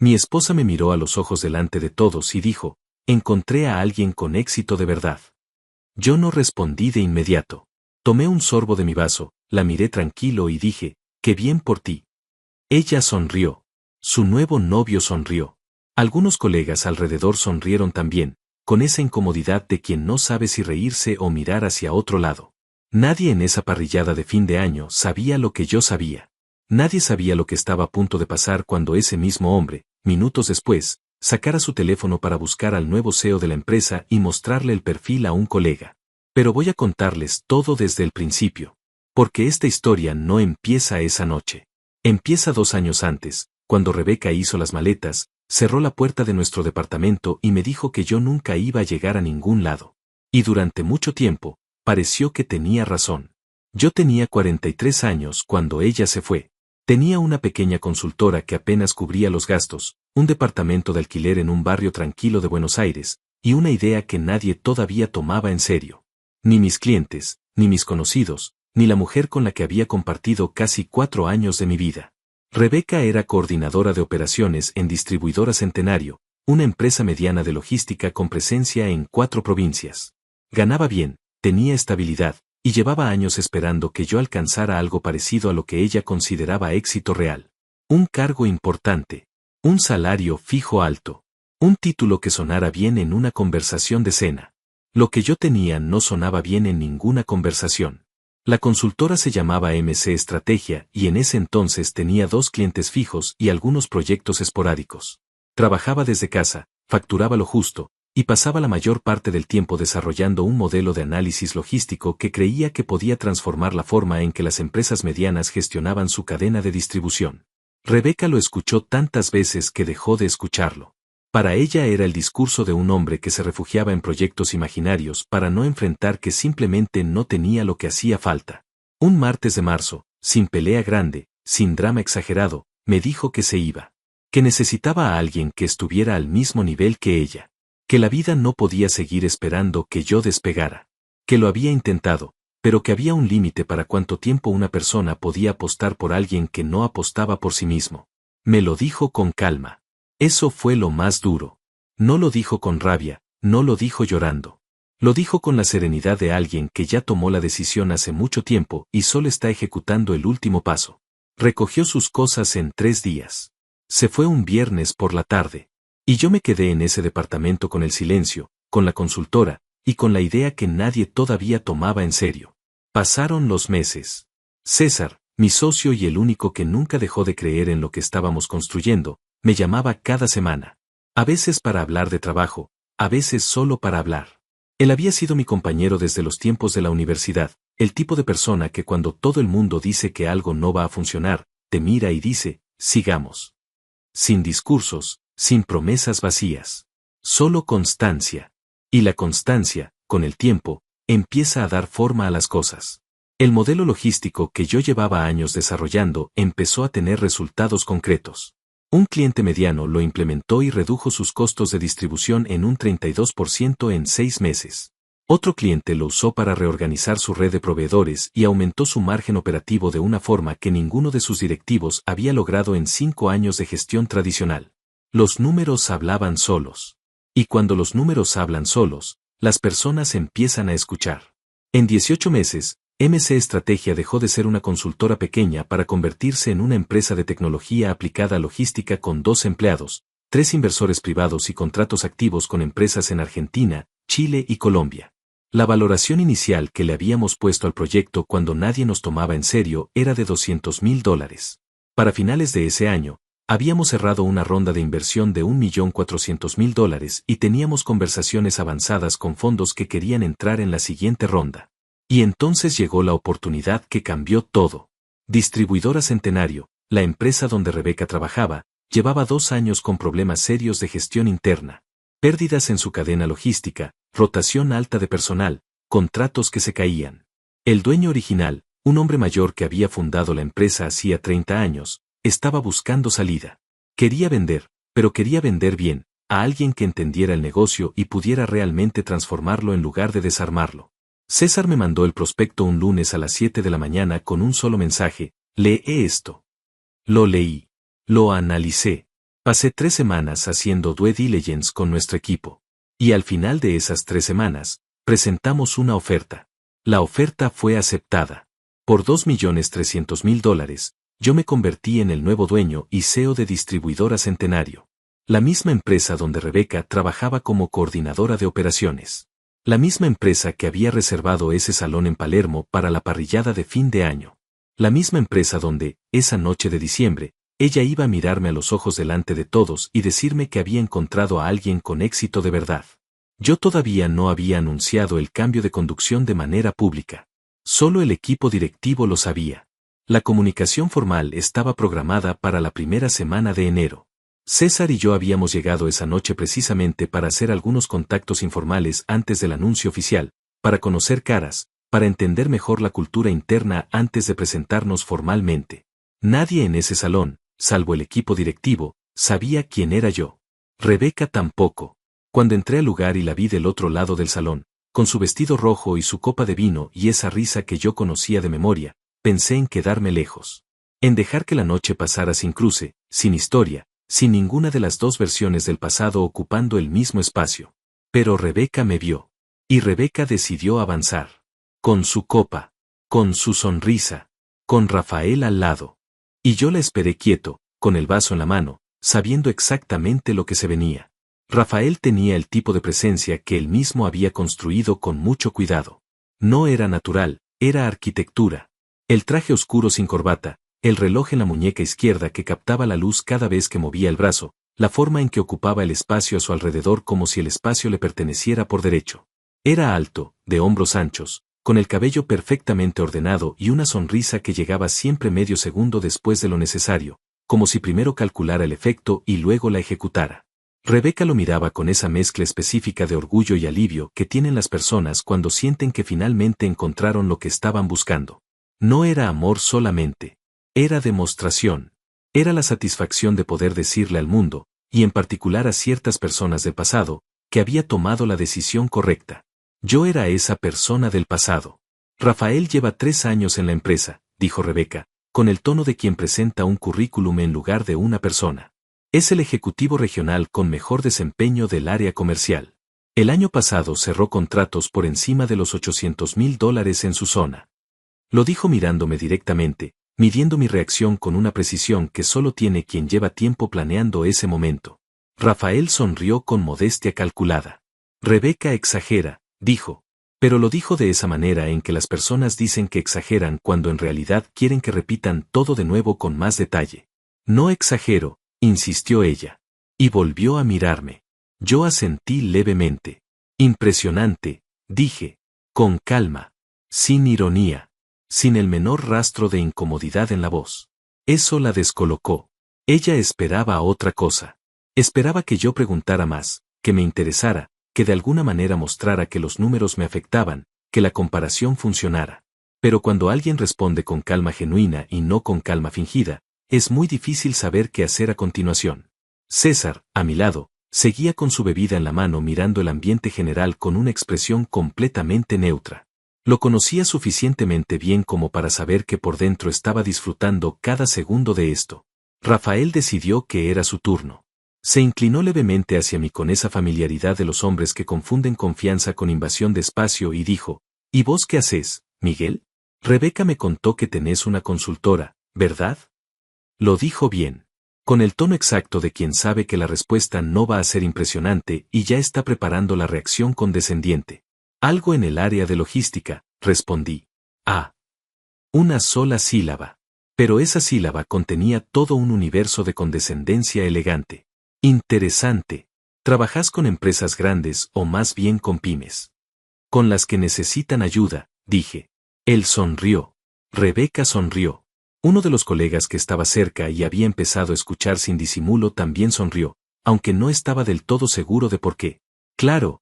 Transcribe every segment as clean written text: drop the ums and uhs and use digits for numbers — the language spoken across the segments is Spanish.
Mi esposa me miró a los ojos delante de todos y dijo, encontré a alguien con éxito de verdad. Yo no respondí de inmediato. Tomé un sorbo de mi vaso, la miré tranquilo y dije, qué bien por ti. Ella sonrió. Su nuevo novio sonrió. Algunos colegas alrededor sonrieron también, con esa incomodidad de quien no sabe si reírse o mirar hacia otro lado. Nadie en esa parrillada de fin de año sabía lo que yo sabía. Nadie sabía lo que estaba a punto de pasar cuando ese mismo hombre, minutos después, sacara su teléfono para buscar al nuevo CEO de la empresa y mostrarle el perfil a un colega. Pero voy a contarles todo desde el principio. Porque esta historia no empieza esa noche. Empieza 2 años antes, cuando Rebeca hizo las maletas, cerró la puerta de nuestro departamento y me dijo que yo nunca iba a llegar a ningún lado. Y durante mucho tiempo, pareció que tenía razón. Yo tenía 43 años cuando ella se fue. Tenía una pequeña consultora que apenas cubría los gastos, un departamento de alquiler en un barrio tranquilo de Buenos Aires, y una idea que nadie todavía tomaba en serio. Ni mis clientes, ni mis conocidos, ni la mujer con la que había compartido casi 4 años de mi vida. Rebeca era coordinadora de operaciones en Distribuidora Centenario, una empresa mediana de logística con presencia en 4 provincias. Ganaba bien, tenía estabilidad, y llevaba años esperando que yo alcanzara algo parecido a lo que ella consideraba éxito real. Un cargo importante, un salario fijo alto, un título que sonara bien en una conversación de cena. Lo que yo tenía no sonaba bien en ninguna conversación. La consultora se llamaba MC Estrategia y en ese entonces tenía 2 clientes fijos y algunos proyectos esporádicos. Trabajaba desde casa, facturaba lo justo, y pasaba la mayor parte del tiempo desarrollando un modelo de análisis logístico que creía que podía transformar la forma en que las empresas medianas gestionaban su cadena de distribución. Rebeca lo escuchó tantas veces que dejó de escucharlo. Para ella era el discurso de un hombre que se refugiaba en proyectos imaginarios para no enfrentar que simplemente no tenía lo que hacía falta. Un martes de marzo, sin pelea grande, sin drama exagerado, me dijo que se iba. Que necesitaba a alguien que estuviera al mismo nivel que ella. Que la vida no podía seguir esperando que yo despegara. Que lo había intentado, pero que había un límite para cuánto tiempo una persona podía apostar por alguien que no apostaba por sí mismo. Me lo dijo con calma. Eso fue lo más duro. No lo dijo con rabia, no lo dijo llorando. Lo dijo con la serenidad de alguien que ya tomó la decisión hace mucho tiempo y solo está ejecutando el último paso. Recogió sus cosas en 3 días. Se fue un viernes por la tarde. Y yo me quedé en ese departamento con el silencio, con la consultora, y con la idea que nadie todavía tomaba en serio. Pasaron los meses. César, mi socio y el único que nunca dejó de creer en lo que estábamos construyendo, me llamaba cada semana. A veces para hablar de trabajo, a veces solo para hablar. Él había sido mi compañero desde los tiempos de la universidad, el tipo de persona que cuando todo el mundo dice que algo no va a funcionar, te mira y dice, sigamos. Sin discursos, sin promesas vacías. Solo constancia. Y la constancia, con el tiempo, empieza a dar forma a las cosas. El modelo logístico que yo llevaba años desarrollando empezó a tener resultados concretos. Un cliente mediano lo implementó y redujo sus costos de distribución en un 32% en 6 meses. Otro cliente lo usó para reorganizar su red de proveedores y aumentó su margen operativo de una forma que ninguno de sus directivos había logrado en 5 años de gestión tradicional. Los números hablaban solos. Y cuando los números hablan solos, las personas empiezan a escuchar. En 18 meses, MC Estrategia dejó de ser una consultora pequeña para convertirse en una empresa de tecnología aplicada a logística con 2 empleados, 3 inversores privados y contratos activos con empresas en Argentina, Chile y Colombia. La valoración inicial que le habíamos puesto al proyecto cuando nadie nos tomaba en serio era de $200,000. Para finales de ese año, habíamos cerrado una ronda de inversión de $1.400.000 y teníamos conversaciones avanzadas con fondos que querían entrar en la siguiente ronda. Y entonces llegó la oportunidad que cambió todo. Distribuidora Centenario, la empresa donde Rebeca trabajaba, llevaba 2 años con problemas serios de gestión interna, pérdidas en su cadena logística, rotación alta de personal, contratos que se caían. El dueño original, un hombre mayor que había fundado la empresa hacía 30 años, estaba buscando salida. Quería vender, pero quería vender bien, a alguien que entendiera el negocio y pudiera realmente transformarlo en lugar de desarmarlo. César me mandó el prospecto un lunes a las 7 de la mañana con un solo mensaje: lee esto. Lo leí. Lo analicé. Pasé 3 semanas haciendo due diligence con nuestro equipo. Y al final de esas 3 semanas, presentamos una oferta. La oferta fue aceptada. Por $2.300.000, yo me convertí en el nuevo dueño y CEO de Distribuidora Centenario. La misma empresa donde Rebeca trabajaba como coordinadora de operaciones. La misma empresa que había reservado ese salón en Palermo para la parrillada de fin de año. La misma empresa donde, esa noche de diciembre, ella iba a mirarme a los ojos delante de todos y decirme que había encontrado a alguien con éxito de verdad. Yo todavía no había anunciado el cambio de conducción de manera pública. Solo el equipo directivo lo sabía. La comunicación formal estaba programada para la primera semana de enero. César y yo habíamos llegado esa noche precisamente para hacer algunos contactos informales antes del anuncio oficial, para conocer caras, para entender mejor la cultura interna antes de presentarnos formalmente. Nadie en ese salón, salvo el equipo directivo, sabía quién era yo. Rebeca tampoco. Cuando entré al lugar y la vi del otro lado del salón, con su vestido rojo y su copa de vino y esa risa que yo conocía de memoria, pensé en quedarme lejos. En dejar que la noche pasara sin cruce, sin historia, sin ninguna de las dos versiones del pasado ocupando el mismo espacio. Pero Rebeca me vio. Y Rebeca decidió avanzar. Con su copa. Con su sonrisa. Con Rafael al lado. Y yo la esperé quieto, con el vaso en la mano, sabiendo exactamente lo que se venía. Rafael tenía el tipo de presencia que él mismo había construido con mucho cuidado. No era natural, era arquitectura. El traje oscuro sin corbata, el reloj en la muñeca izquierda que captaba la luz cada vez que movía el brazo, la forma en que ocupaba el espacio a su alrededor como si el espacio le perteneciera por derecho. Era alto, de hombros anchos, con el cabello perfectamente ordenado y una sonrisa que llegaba siempre medio segundo después de lo necesario, como si primero calculara el efecto y luego la ejecutara. Rebeca lo miraba con esa mezcla específica de orgullo y alivio que tienen las personas cuando sienten que finalmente encontraron lo que estaban buscando. No era amor solamente. Era demostración. Era la satisfacción de poder decirle al mundo, y en particular a ciertas personas del pasado, que había tomado la decisión correcta. Yo era esa persona del pasado. Rafael lleva 3 años en la empresa, dijo Rebeca, con el tono de quien presenta un currículum en lugar de una persona. Es el ejecutivo regional con mejor desempeño del área comercial. El año pasado cerró contratos por encima de los $800.000 en su zona. Lo dijo mirándome directamente, midiendo mi reacción con una precisión que solo tiene quien lleva tiempo planeando ese momento. Rafael sonrió con modestia calculada. Rebeca exagera, dijo. Pero lo dijo de esa manera en que las personas dicen que exageran cuando en realidad quieren que repitan todo de nuevo con más detalle. No exagero, insistió ella. Y volvió a mirarme. Yo asentí levemente. Impresionante, dije. Con calma. Sin ironía. Sin el menor rastro de incomodidad en la voz. Eso la descolocó. Ella esperaba otra cosa. Esperaba que yo preguntara más, que me interesara, que de alguna manera mostrara que los números me afectaban, que la comparación funcionara. Pero cuando alguien responde con calma genuina y no con calma fingida, es muy difícil saber qué hacer a continuación. César, a mi lado, seguía con su bebida en la mano mirando el ambiente general con una expresión completamente neutra. Lo conocía suficientemente bien como para saber que por dentro estaba disfrutando cada segundo de esto. Rafael decidió que era su turno. Se inclinó levemente hacia mí con esa familiaridad de los hombres que confunden confianza con invasión de espacio y dijo, ¿y vos qué haces, Miguel? Rebeca me contó que tenés una consultora, ¿verdad? Lo dijo bien. Con el tono exacto de quien sabe que la respuesta no va a ser impresionante y ya está preparando la reacción condescendiente. Algo en el área de logística, respondí. Ah. Una sola sílaba. Pero esa sílaba contenía todo un universo de condescendencia elegante. Interesante. ¿Trabajás con empresas grandes o más bien con pymes? Con las que necesitan ayuda, dije. Él sonrió. Rebeca sonrió. Uno de los colegas que estaba cerca y había empezado a escuchar sin disimulo también sonrió, aunque no estaba del todo seguro de por qué. Claro,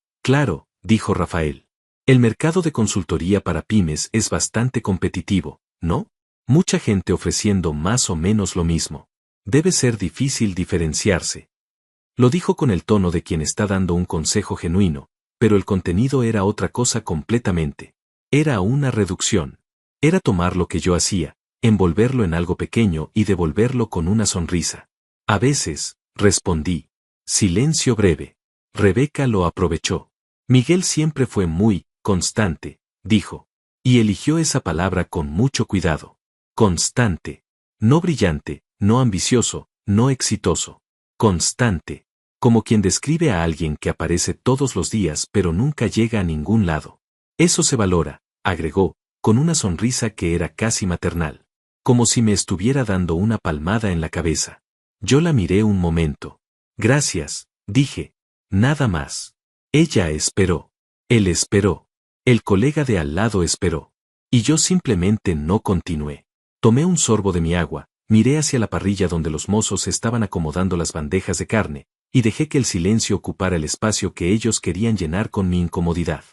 dijo Rafael. El mercado de consultoría para pymes es bastante competitivo, ¿no? Mucha gente ofreciendo más o menos lo mismo. Debe ser difícil diferenciarse. Lo dijo con el tono de quien está dando un consejo genuino, pero el contenido era otra cosa completamente. Era una reducción. Era tomar lo que yo hacía, envolverlo en algo pequeño y devolverlo con una sonrisa. A veces, respondí. Silencio breve. Rebeca lo aprovechó. Miguel siempre fue muy constante, dijo. Y eligió esa palabra con mucho cuidado. Constante. No brillante, no ambicioso, no exitoso. Constante. Como quien describe a alguien que aparece todos los días pero nunca llega a ningún lado. Eso se valora, agregó, con una sonrisa que era casi maternal. Como si me estuviera dando una palmada en la cabeza. Yo la miré un momento. Gracias, dije. Nada más. Ella esperó. Él esperó. El colega de al lado esperó. Y yo simplemente no continué. Tomé un sorbo de mi agua, miré hacia la parrilla donde los mozos estaban acomodando las bandejas de carne, y dejé que el silencio ocupara el espacio que ellos querían llenar con mi incomodidad.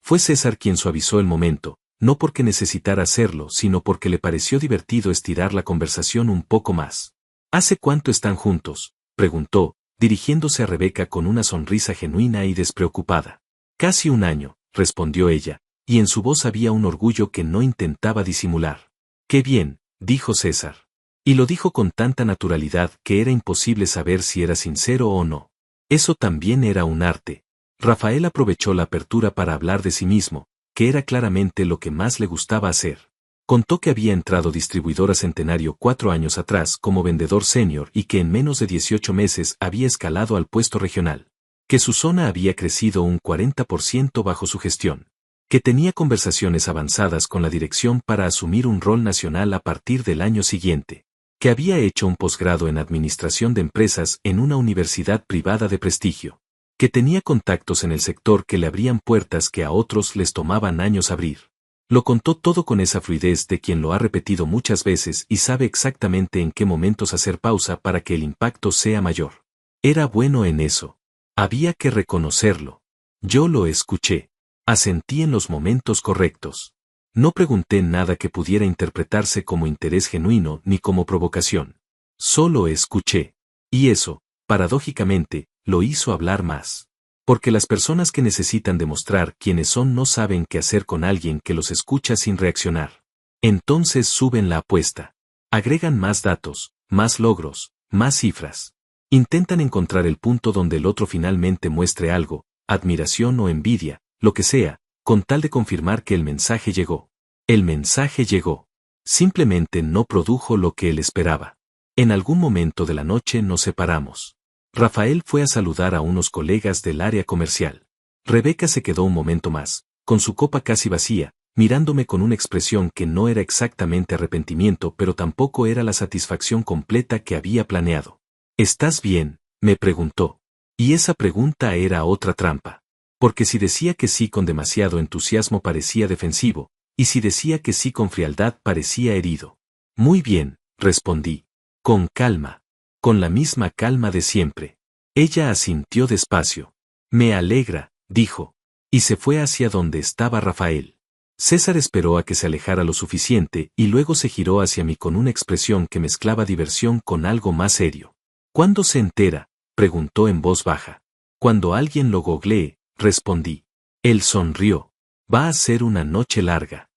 Fue César quien suavizó el momento, no porque necesitara hacerlo, sino porque le pareció divertido estirar la conversación un poco más. ¿Hace cuánto están juntos?, preguntó, dirigiéndose a Rebeca con una sonrisa genuina y despreocupada. Casi un año, respondió ella, y en su voz había un orgullo que no intentaba disimular. Qué bien, dijo César. Y lo dijo con tanta naturalidad que era imposible saber si era sincero o no. Eso también era un arte. Rafael aprovechó la apertura para hablar de sí mismo, que era claramente lo que más le gustaba hacer. Contó que había entrado distribuidora Centenario 4 años atrás como vendedor senior y que en menos de 18 meses había escalado al puesto regional. Que su zona había crecido un 40% bajo su gestión. Que tenía conversaciones avanzadas con la dirección para asumir un rol nacional a partir del año siguiente. Que había hecho un posgrado en administración de empresas en una universidad privada de prestigio. Que tenía contactos en el sector que le abrían puertas que a otros les tomaban años abrir. Lo contó todo con esa fluidez de quien lo ha repetido muchas veces y sabe exactamente en qué momentos hacer pausa para que el impacto sea mayor. Era bueno en eso. Había que reconocerlo. Yo lo escuché. Asentí en los momentos correctos. No pregunté nada que pudiera interpretarse como interés genuino ni como provocación. Solo escuché. Y eso, paradójicamente, lo hizo hablar más. Porque las personas que necesitan demostrar quiénes son no saben qué hacer con alguien que los escucha sin reaccionar. Entonces suben la apuesta. Agregan más datos, más logros, más cifras. Intentan encontrar el punto donde el otro finalmente muestre algo, admiración o envidia, lo que sea, con tal de confirmar que el mensaje llegó. El mensaje llegó. Simplemente no produjo lo que él esperaba. En algún momento de la noche nos separamos. Rafael fue a saludar a unos colegas del área comercial. Rebeca se quedó un momento más, con su copa casi vacía, mirándome con una expresión que no era exactamente arrepentimiento pero tampoco era la satisfacción completa que había planeado. ¿Estás bien?, me preguntó. Y esa pregunta era otra trampa. Porque si decía que sí con demasiado entusiasmo parecía defensivo, y si decía que sí con frialdad parecía herido. Muy bien, respondí. Con calma. Con la misma calma de siempre. Ella asintió despacio. Me alegra, dijo. Y se fue hacia donde estaba Rafael. César esperó a que se alejara lo suficiente y luego se giró hacia mí con una expresión que mezclaba diversión con algo más serio. ¿Cuándo se entera?, preguntó en voz baja. Cuando alguien lo googlee, respondí. Él sonrió. Va a ser una noche larga.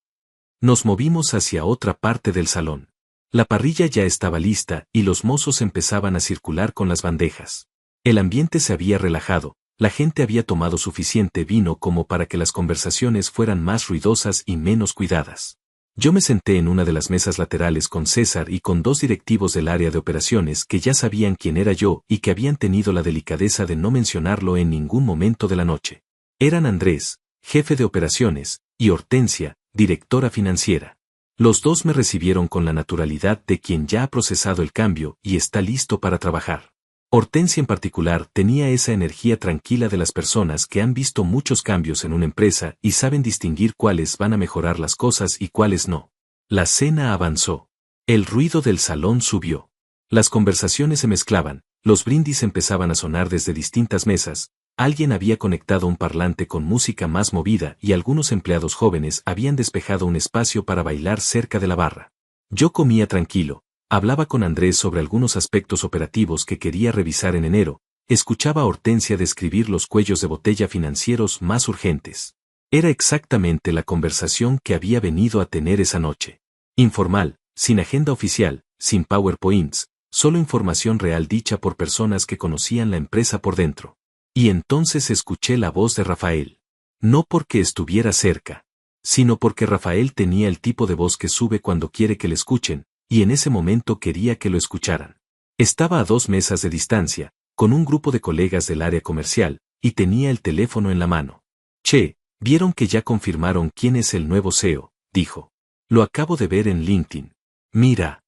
Nos movimos hacia otra parte del salón. La parrilla ya estaba lista y los mozos empezaban a circular con las bandejas. El ambiente se había relajado, la gente había tomado suficiente vino como para que las conversaciones fueran más ruidosas y menos cuidadas. Yo me senté en una de las mesas laterales con César y con dos directivos del área de operaciones que ya sabían quién era yo y que habían tenido la delicadeza de no mencionarlo en ningún momento de la noche. Eran Andrés, jefe de operaciones, y Hortensia, directora financiera. Los dos me recibieron con la naturalidad de quien ya ha procesado el cambio y está listo para trabajar. Hortensia en particular tenía esa energía tranquila de las personas que han visto muchos cambios en una empresa y saben distinguir cuáles van a mejorar las cosas y cuáles no. La cena avanzó. El ruido del salón subió. Las conversaciones se mezclaban, los brindis empezaban a sonar desde distintas mesas, alguien había conectado un parlante con música más movida y algunos empleados jóvenes habían despejado un espacio para bailar cerca de la barra. Yo comía tranquilo. Hablaba con Andrés sobre algunos aspectos operativos que quería revisar en enero, escuchaba a Hortensia describir los cuellos de botella financieros más urgentes. Era exactamente la conversación que había venido a tener esa noche. Informal, sin agenda oficial, sin PowerPoints, solo información real dicha por personas que conocían la empresa por dentro. Y entonces escuché la voz de Rafael. No porque estuviera cerca, sino porque Rafael tenía el tipo de voz que sube cuando quiere que le escuchen, y en ese momento quería que lo escucharan. Estaba a 2 mesas de distancia, con un grupo de colegas del área comercial, y tenía el teléfono en la mano. Che, ¿vieron que ya confirmaron quién es el nuevo CEO?, dijo. Lo acabo de ver en LinkedIn. Mira.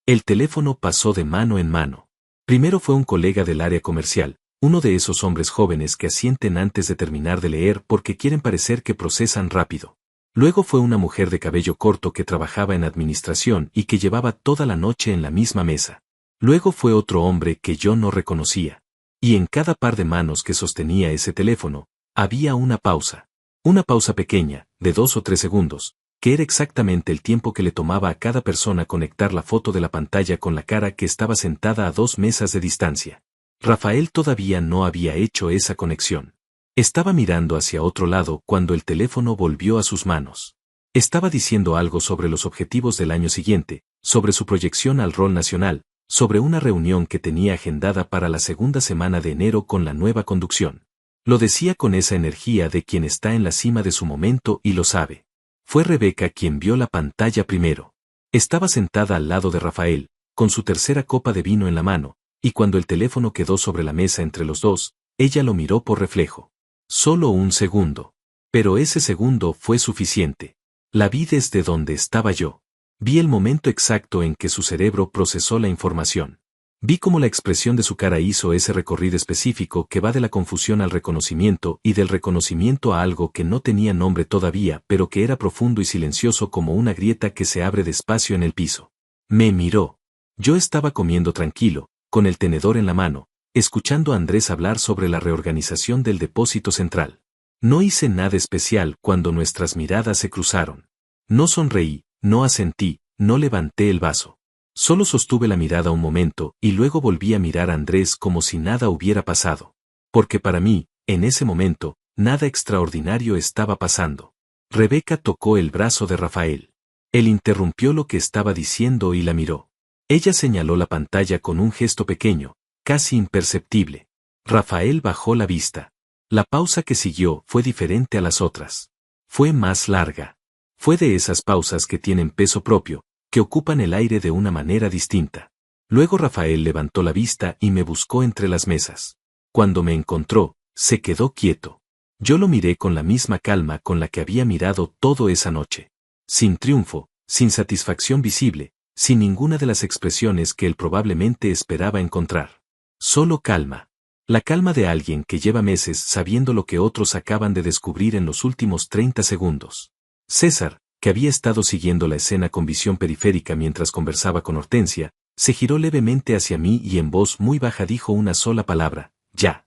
El teléfono pasó de mano en mano. Primero fue un colega del área comercial, uno de esos hombres jóvenes que asienten antes de terminar de leer porque quieren parecer que procesan rápido. Luego fue una mujer de cabello corto que trabajaba en administración y que llevaba toda la noche en la misma mesa. Luego fue otro hombre que yo no reconocía. Y en cada par de manos que sostenía ese teléfono, había una pausa. Una pausa pequeña, de 2 o 3 segundos, que era exactamente el tiempo que le tomaba a cada persona conectar la foto de la pantalla con la cara que estaba sentada a 2 mesas de distancia. Rafael todavía no había hecho esa conexión. Estaba mirando hacia otro lado cuando el teléfono volvió a sus manos. Estaba diciendo algo sobre los objetivos del año siguiente, sobre su proyección al rol nacional, sobre una reunión que tenía agendada para la segunda semana de enero con la nueva conducción. Lo decía con esa energía de quien está en la cima de su momento y lo sabe. Fue Rebeca quien vio la pantalla primero. Estaba sentada al lado de Rafael, con su tercera copa de vino en la mano, y cuando el teléfono quedó sobre la mesa entre los dos, ella lo miró por reflejo. Solo un segundo. Pero ese segundo fue suficiente. La vi desde donde estaba yo. Vi el momento exacto en que su cerebro procesó la información. Vi cómo la expresión de su cara hizo ese recorrido específico que va de la confusión al reconocimiento y del reconocimiento a algo que no tenía nombre todavía pero que era profundo y silencioso como una grieta que se abre despacio en el piso. Me miró. Yo estaba comiendo tranquilo, con el tenedor en la mano, escuchando a Andrés hablar sobre la reorganización del depósito central. No hice nada especial cuando nuestras miradas se cruzaron. No sonreí, no asentí, no levanté el vaso. Solo sostuve la mirada un momento y luego volví a mirar a Andrés como si nada hubiera pasado. Porque para mí, en ese momento, nada extraordinario estaba pasando. Rebeca tocó el brazo de Rafael. Él interrumpió lo que estaba diciendo y la miró. Ella señaló la pantalla con un gesto pequeño, casi imperceptible. Rafael bajó la vista. La pausa que siguió fue diferente a las otras. Fue más larga. Fue de esas pausas que tienen peso propio, que ocupan el aire de una manera distinta. Luego Rafael levantó la vista y me buscó entre las mesas. Cuando me encontró, se quedó quieto. Yo lo miré con la misma calma con la que había mirado todo esa noche. Sin triunfo, sin satisfacción visible, sin ninguna de las expresiones que él probablemente esperaba encontrar. Solo calma. La calma de alguien que lleva meses sabiendo lo que otros acaban de descubrir en los últimos 30 segundos. César, que había estado siguiendo la escena con visión periférica mientras conversaba con Hortensia, se giró levemente hacia mí y en voz muy baja dijo una sola palabra: ya.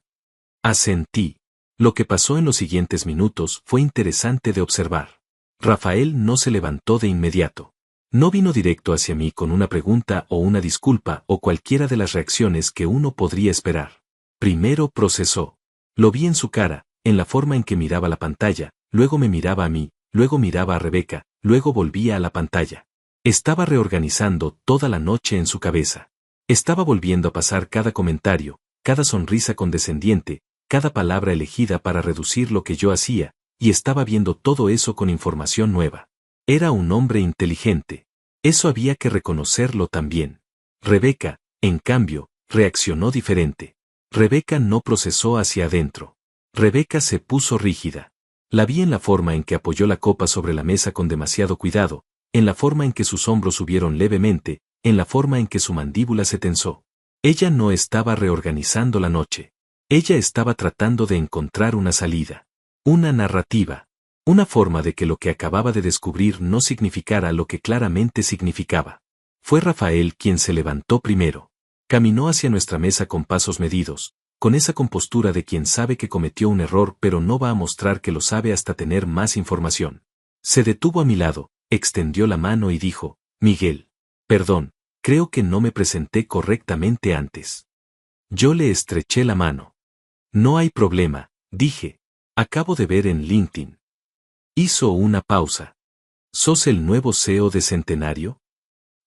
Asentí. Lo que pasó en los siguientes minutos fue interesante de observar. Rafael no se levantó de inmediato. No vino directo hacia mí con una pregunta o una disculpa o cualquiera de las reacciones que uno podría esperar. Primero procesó. Lo vi en su cara, en la forma en que miraba la pantalla, luego me miraba a mí, luego miraba a Rebeca, luego volvía a la pantalla. Estaba reorganizando toda la noche en su cabeza. Estaba volviendo a pasar cada comentario, cada sonrisa condescendiente, cada palabra elegida para reducir lo que yo hacía, y estaba viendo todo eso con información nueva. Era un hombre inteligente. Eso había que reconocerlo también. Rebeca, en cambio, reaccionó diferente. Rebeca no procesó hacia adentro. Rebeca se puso rígida. La vi en la forma en que apoyó la copa sobre la mesa con demasiado cuidado, en la forma en que sus hombros subieron levemente, en la forma en que su mandíbula se tensó. Ella no estaba reorganizando la noche. Ella estaba tratando de encontrar una salida. Una narrativa. Una forma de que lo que acababa de descubrir no significara lo que claramente significaba. Fue Rafael quien se levantó primero. Caminó hacia nuestra mesa con pasos medidos, con esa compostura de quien sabe que cometió un error pero no va a mostrar que lo sabe hasta tener más información. Se detuvo a mi lado, extendió la mano y dijo: Miguel. Perdón, creo que no me presenté correctamente antes. Yo le estreché la mano. No hay problema, dije. Acabo de ver en LinkedIn. Hizo una pausa. ¿Sos el nuevo CEO de Centenario?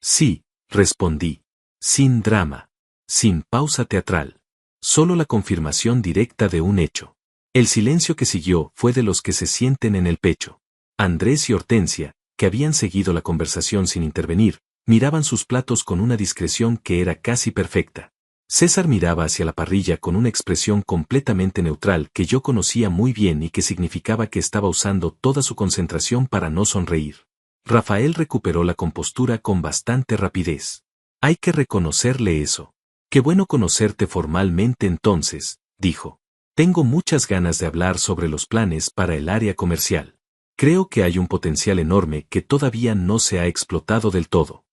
Sí, respondí. Sin drama. Sin pausa teatral. Solo la confirmación directa de un hecho. El silencio que siguió fue de los que se sienten en el pecho. Andrés y Hortensia, que habían seguido la conversación sin intervenir, miraban sus platos con una discreción que era casi perfecta. César miraba hacia la parrilla con una expresión completamente neutral que yo conocía muy bien y que significaba que estaba usando toda su concentración para no sonreír. Rafael recuperó la compostura con bastante rapidez. Hay que reconocerle eso. Qué bueno conocerte formalmente entonces, dijo. Tengo muchas ganas de hablar sobre los planes para el área comercial. Creo que hay un potencial enorme que todavía no se ha explotado del todo.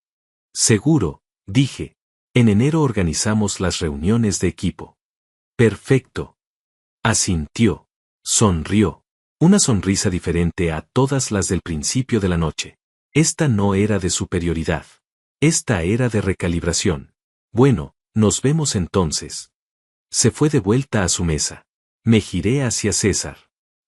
Seguro, dije. En enero organizamos las reuniones de equipo. Perfecto. Asintió. Sonrió. Una sonrisa diferente a todas las del principio de la noche. Esta no era de superioridad. Esta era de recalibración. Bueno, nos vemos entonces. Se fue de vuelta a su mesa. Me giré hacia César.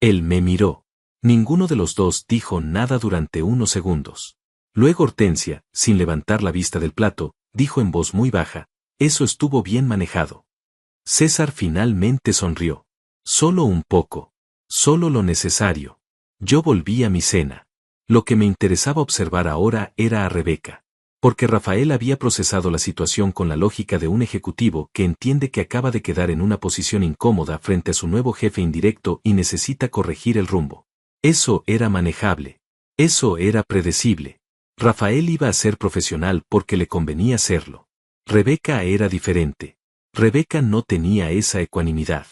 Él me miró. Ninguno de los dos dijo nada durante unos segundos. Luego Hortensia, sin levantar la vista del plato, dijo en voz muy baja, eso estuvo bien manejado. César finalmente sonrió. Solo un poco. Solo lo necesario. Yo volví a mi cena. Lo que me interesaba observar ahora era a Rebeca. Porque Rafael había procesado la situación con la lógica de un ejecutivo que entiende que acaba de quedar en una posición incómoda frente a su nuevo jefe indirecto y necesita corregir el rumbo. Eso era manejable. Eso era predecible. Rafael iba a ser profesional porque le convenía serlo. Rebeca era diferente. Rebeca no tenía esa ecuanimidad.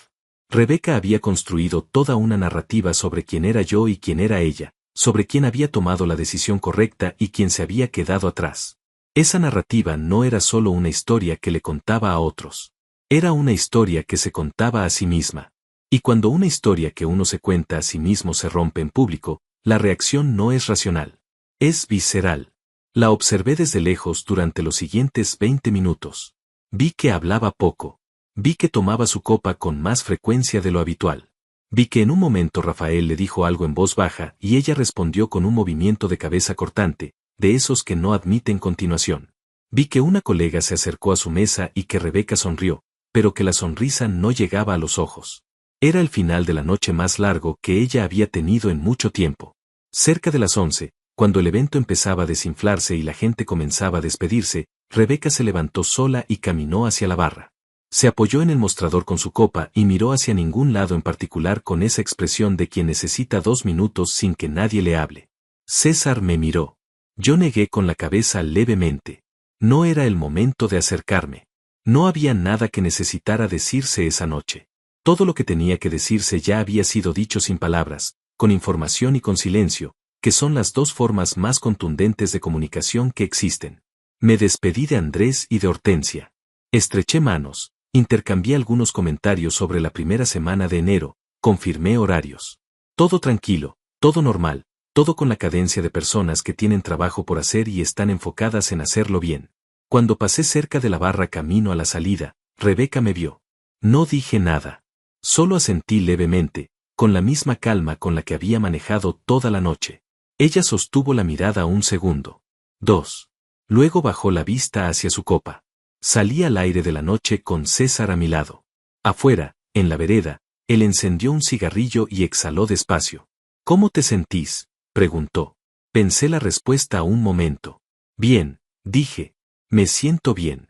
Rebeca había construido toda una narrativa sobre quién era yo y quién era ella, sobre quién había tomado la decisión correcta y quién se había quedado atrás. Esa narrativa no era solo una historia que le contaba a otros. Era una historia que se contaba a sí misma. Y cuando una historia que uno se cuenta a sí mismo se rompe en público, la reacción no es racional. Es visceral. La observé desde lejos durante los siguientes 20 minutos. Vi que hablaba poco. Vi que tomaba su copa con más frecuencia de lo habitual. Vi que en un momento Rafael le dijo algo en voz baja y ella respondió con un movimiento de cabeza cortante, de esos que no admiten continuación. Vi que una colega se acercó a su mesa y que Rebeca sonrió, pero que la sonrisa no llegaba a los ojos. Era el final de la noche más largo que ella había tenido en mucho tiempo. Cerca de las 11, cuando el evento empezaba a desinflarse y la gente comenzaba a despedirse, Rebeca se levantó sola y caminó hacia la barra. Se apoyó en el mostrador con su copa y miró hacia ningún lado en particular con esa expresión de quien necesita 2 minutos sin que nadie le hable. César me miró. Yo negué con la cabeza levemente. No era el momento de acercarme. No había nada que necesitara decirse esa noche. Todo lo que tenía que decirse ya había sido dicho sin palabras, con información y con silencio, que son las dos formas más contundentes de comunicación que existen. Me despedí de Andrés y de Hortensia. Estreché manos, intercambié algunos comentarios sobre la primera semana de enero, confirmé horarios. Todo tranquilo, todo normal, todo con la cadencia de personas que tienen trabajo por hacer y están enfocadas en hacerlo bien. Cuando pasé cerca de la barra camino a la salida, Rebeca me vio. No dije nada. Solo asentí levemente, con la misma calma con la que había manejado toda la noche. Ella sostuvo la mirada un segundo. 2. Luego bajó la vista hacia su copa. Salí al aire de la noche con César a mi lado. Afuera, en la vereda, él encendió un cigarrillo y exhaló despacio. ¿Cómo te sentís?, preguntó. Pensé la respuesta un momento. Bien, dije. Me siento bien.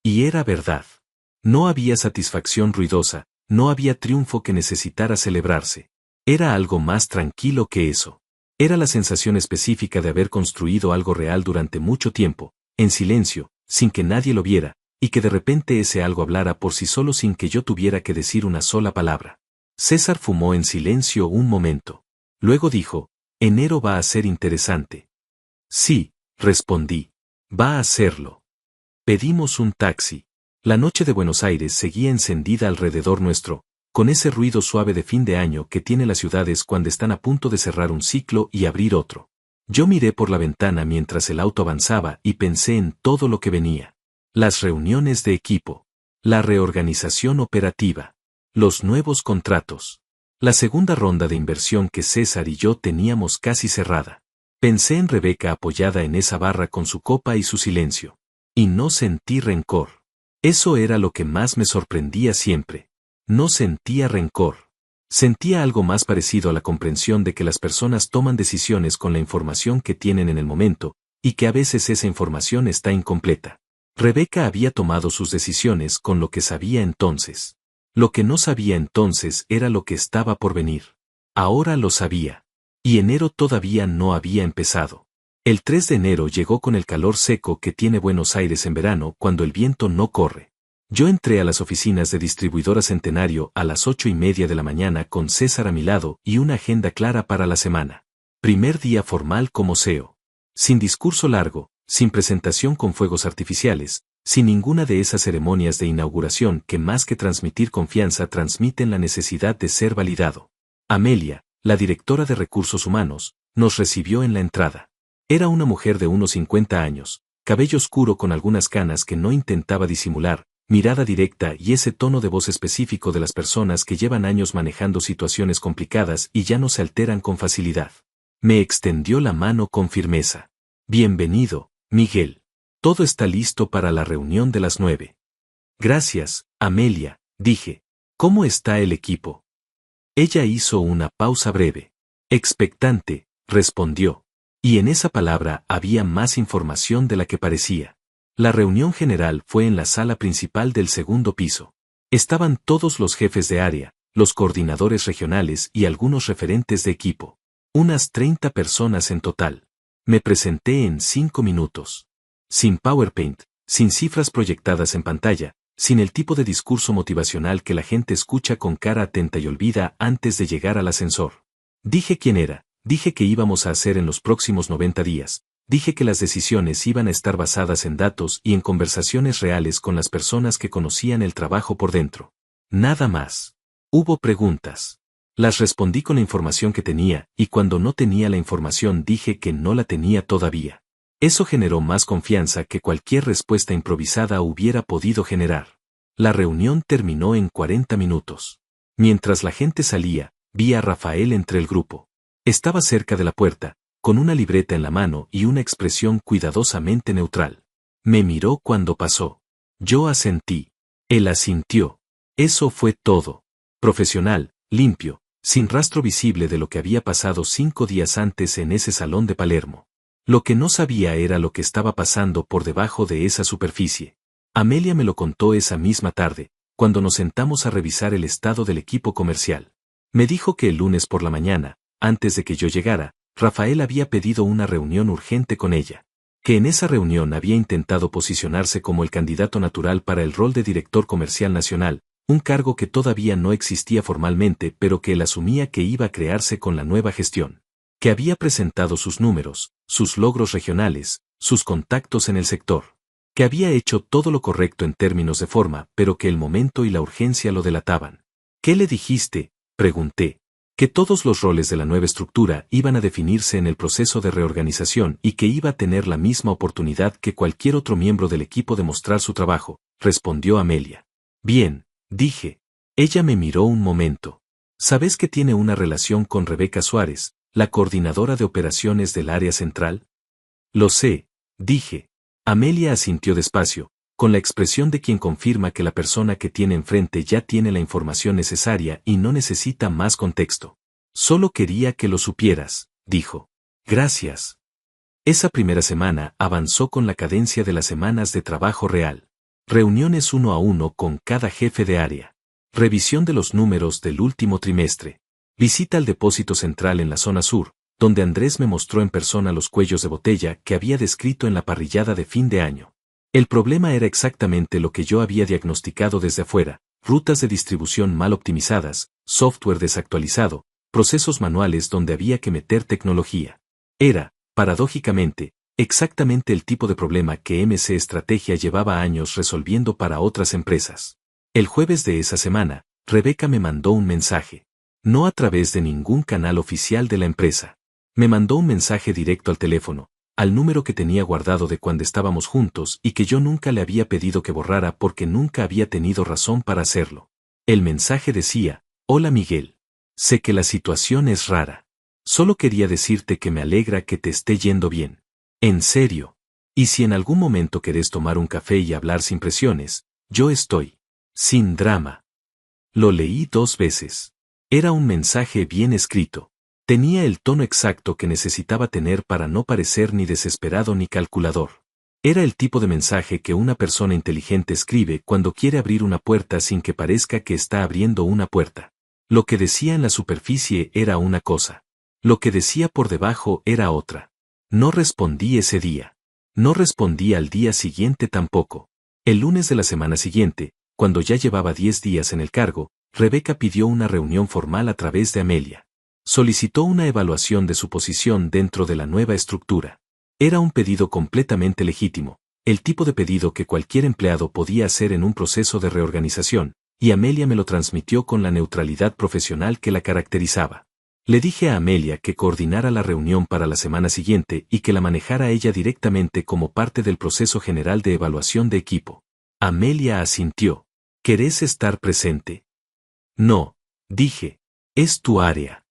Y era verdad. No había satisfacción ruidosa, no había triunfo que necesitara celebrarse. Era algo más tranquilo que eso. Era la sensación específica de haber construido algo real durante mucho tiempo, en silencio, sin que nadie lo viera, y que de repente ese algo hablara por sí solo sin que yo tuviera que decir una sola palabra. César fumó en silencio un momento. Luego dijo, enero va a ser interesante. Sí, respondí. Va a serlo. Pedimos un taxi. La noche de Buenos Aires seguía encendida alrededor nuestro, con ese ruido suave de fin de año que tiene las ciudades cuando están a punto de cerrar un ciclo y abrir otro. Yo miré por la ventana mientras el auto avanzaba y pensé en todo lo que venía. Las reuniones de equipo. La reorganización operativa. Los nuevos contratos. La segunda ronda de inversión que César y yo teníamos casi cerrada. Pensé en Rebeca apoyada en esa barra con su copa y su silencio. Y no sentí rencor. Eso era lo que más me sorprendía siempre. No sentía rencor. Sentía algo más parecido a la comprensión de que las personas toman decisiones con la información que tienen en el momento, y que a veces esa información está incompleta. Rebeca había tomado sus decisiones con lo que sabía entonces. Lo que no sabía entonces era lo que estaba por venir. Ahora lo sabía. Y enero todavía no había empezado. El 3 de enero llegó con el calor seco que tiene Buenos Aires en verano cuando el viento no corre. Yo entré a las oficinas de Distribuidora Centenario a las 8:30 de la mañana con César a mi lado y una agenda clara para la semana. Primer día formal como CEO. Sin discurso largo, sin presentación con fuegos artificiales, sin ninguna de esas ceremonias de inauguración que más que transmitir confianza transmiten la necesidad de ser validado. Amelia, la directora de Recursos Humanos, nos recibió en la entrada. Era una mujer de unos 50 años, cabello oscuro con algunas canas que no intentaba disimular, mirada directa y ese tono de voz específico de las personas que llevan años manejando situaciones complicadas y ya no se alteran con facilidad. Me extendió la mano con firmeza. Bienvenido, Miguel. Todo está listo para la reunión de las 9. Gracias, Amelia, dije. ¿Cómo está el equipo? Ella hizo una pausa breve. Expectante, respondió. Y en esa palabra había más información de la que parecía. La reunión general fue en la sala principal del segundo piso. Estaban todos los jefes de área, los coordinadores regionales y algunos referentes de equipo. Unas 30 personas en total. Me presenté en 5 minutos. Sin PowerPoint, sin cifras proyectadas en pantalla, sin el tipo de discurso motivacional que la gente escucha con cara atenta y olvida antes de llegar al ascensor. Dije quién era, dije qué íbamos a hacer en los próximos 90 días. Dije que las decisiones iban a estar basadas en datos y en conversaciones reales con las personas que conocían el trabajo por dentro. Nada más. Hubo preguntas. Las respondí con la información que tenía, y cuando no tenía la información dije que no la tenía todavía. Eso generó más confianza que cualquier respuesta improvisada hubiera podido generar. La reunión terminó en 40 minutos. Mientras la gente salía, vi a Rafael entre el grupo. Estaba cerca de la puerta, con una libreta en la mano y una expresión cuidadosamente neutral. Me miró cuando pasó. Yo asentí. Él asintió. Eso fue todo. Profesional, limpio, sin rastro visible de lo que había pasado 5 días antes en ese salón de Palermo. Lo que no sabía era lo que estaba pasando por debajo de esa superficie. Amelia me lo contó esa misma tarde, cuando nos sentamos a revisar el estado del equipo comercial. Me dijo que el lunes por la mañana, antes de que yo llegara, Rafael había pedido una reunión urgente con ella. Que en esa reunión había intentado posicionarse como el candidato natural para el rol de director comercial nacional, un cargo que todavía no existía formalmente pero que él asumía que iba a crearse con la nueva gestión. Que había presentado sus números, sus logros regionales, sus contactos en el sector. Que había hecho todo lo correcto en términos de forma, pero que el momento y la urgencia lo delataban. ¿Qué le dijiste?, pregunté. Que todos los roles de la nueva estructura iban a definirse en el proceso de reorganización y que iba a tener la misma oportunidad que cualquier otro miembro del equipo de mostrar su trabajo, respondió Amelia. Bien, dije. Ella me miró un momento. ¿Sabes que tiene una relación con Rebeca Suárez, la coordinadora de operaciones del área central? Lo sé, dije. Amelia asintió despacio, con la expresión de quien confirma que la persona que tiene enfrente ya tiene la información necesaria y no necesita más contexto. Solo quería que lo supieras, dijo. Gracias. Esa primera semana avanzó con la cadencia de las semanas de trabajo real. Reuniones 1 a 1 con cada jefe de área. Revisión de los números del último trimestre. Visita al depósito central en la zona sur, donde Andrés me mostró en persona los cuellos de botella que había descrito en la parrillada de fin de año. El problema era exactamente lo que yo había diagnosticado desde afuera: rutas de distribución mal optimizadas, software desactualizado, procesos manuales donde había que meter tecnología. Era, paradójicamente, exactamente el tipo de problema que MC Estrategia llevaba años resolviendo para otras empresas. El jueves de esa semana, Rebeca me mandó un mensaje. No a través de ningún canal oficial de la empresa. Me mandó un mensaje directo al teléfono, al número que tenía guardado de cuando estábamos juntos y que yo nunca le había pedido que borrara porque nunca había tenido razón para hacerlo. El mensaje decía: Hola Miguel. Sé que la situación es rara. Solo quería decirte que me alegra que te esté yendo bien. En serio. Y si en algún momento querés tomar un café y hablar sin presiones, yo estoy. Sin drama. Lo leí 2 veces. Era un mensaje bien escrito. Tenía el tono exacto que necesitaba tener para no parecer ni desesperado ni calculador. Era el tipo de mensaje que una persona inteligente escribe cuando quiere abrir una puerta sin que parezca que está abriendo una puerta. Lo que decía en la superficie era una cosa. Lo que decía por debajo era otra. No respondí ese día. No respondí al día siguiente tampoco. El lunes de la semana siguiente, cuando ya llevaba 10 días en el cargo, Rebeca pidió una reunión formal a través de Amelia. Solicitó una evaluación de su posición dentro de la nueva estructura. Era un pedido completamente legítimo, el tipo de pedido que cualquier empleado podía hacer en un proceso de reorganización, y Amelia me lo transmitió con la neutralidad profesional que la caracterizaba. Le dije a Amelia que coordinara la reunión para la semana siguiente y que la manejara ella directamente como parte del proceso general de evaluación de equipo. Amelia asintió. ¿Querés estar presente? No, dije. Es tu área.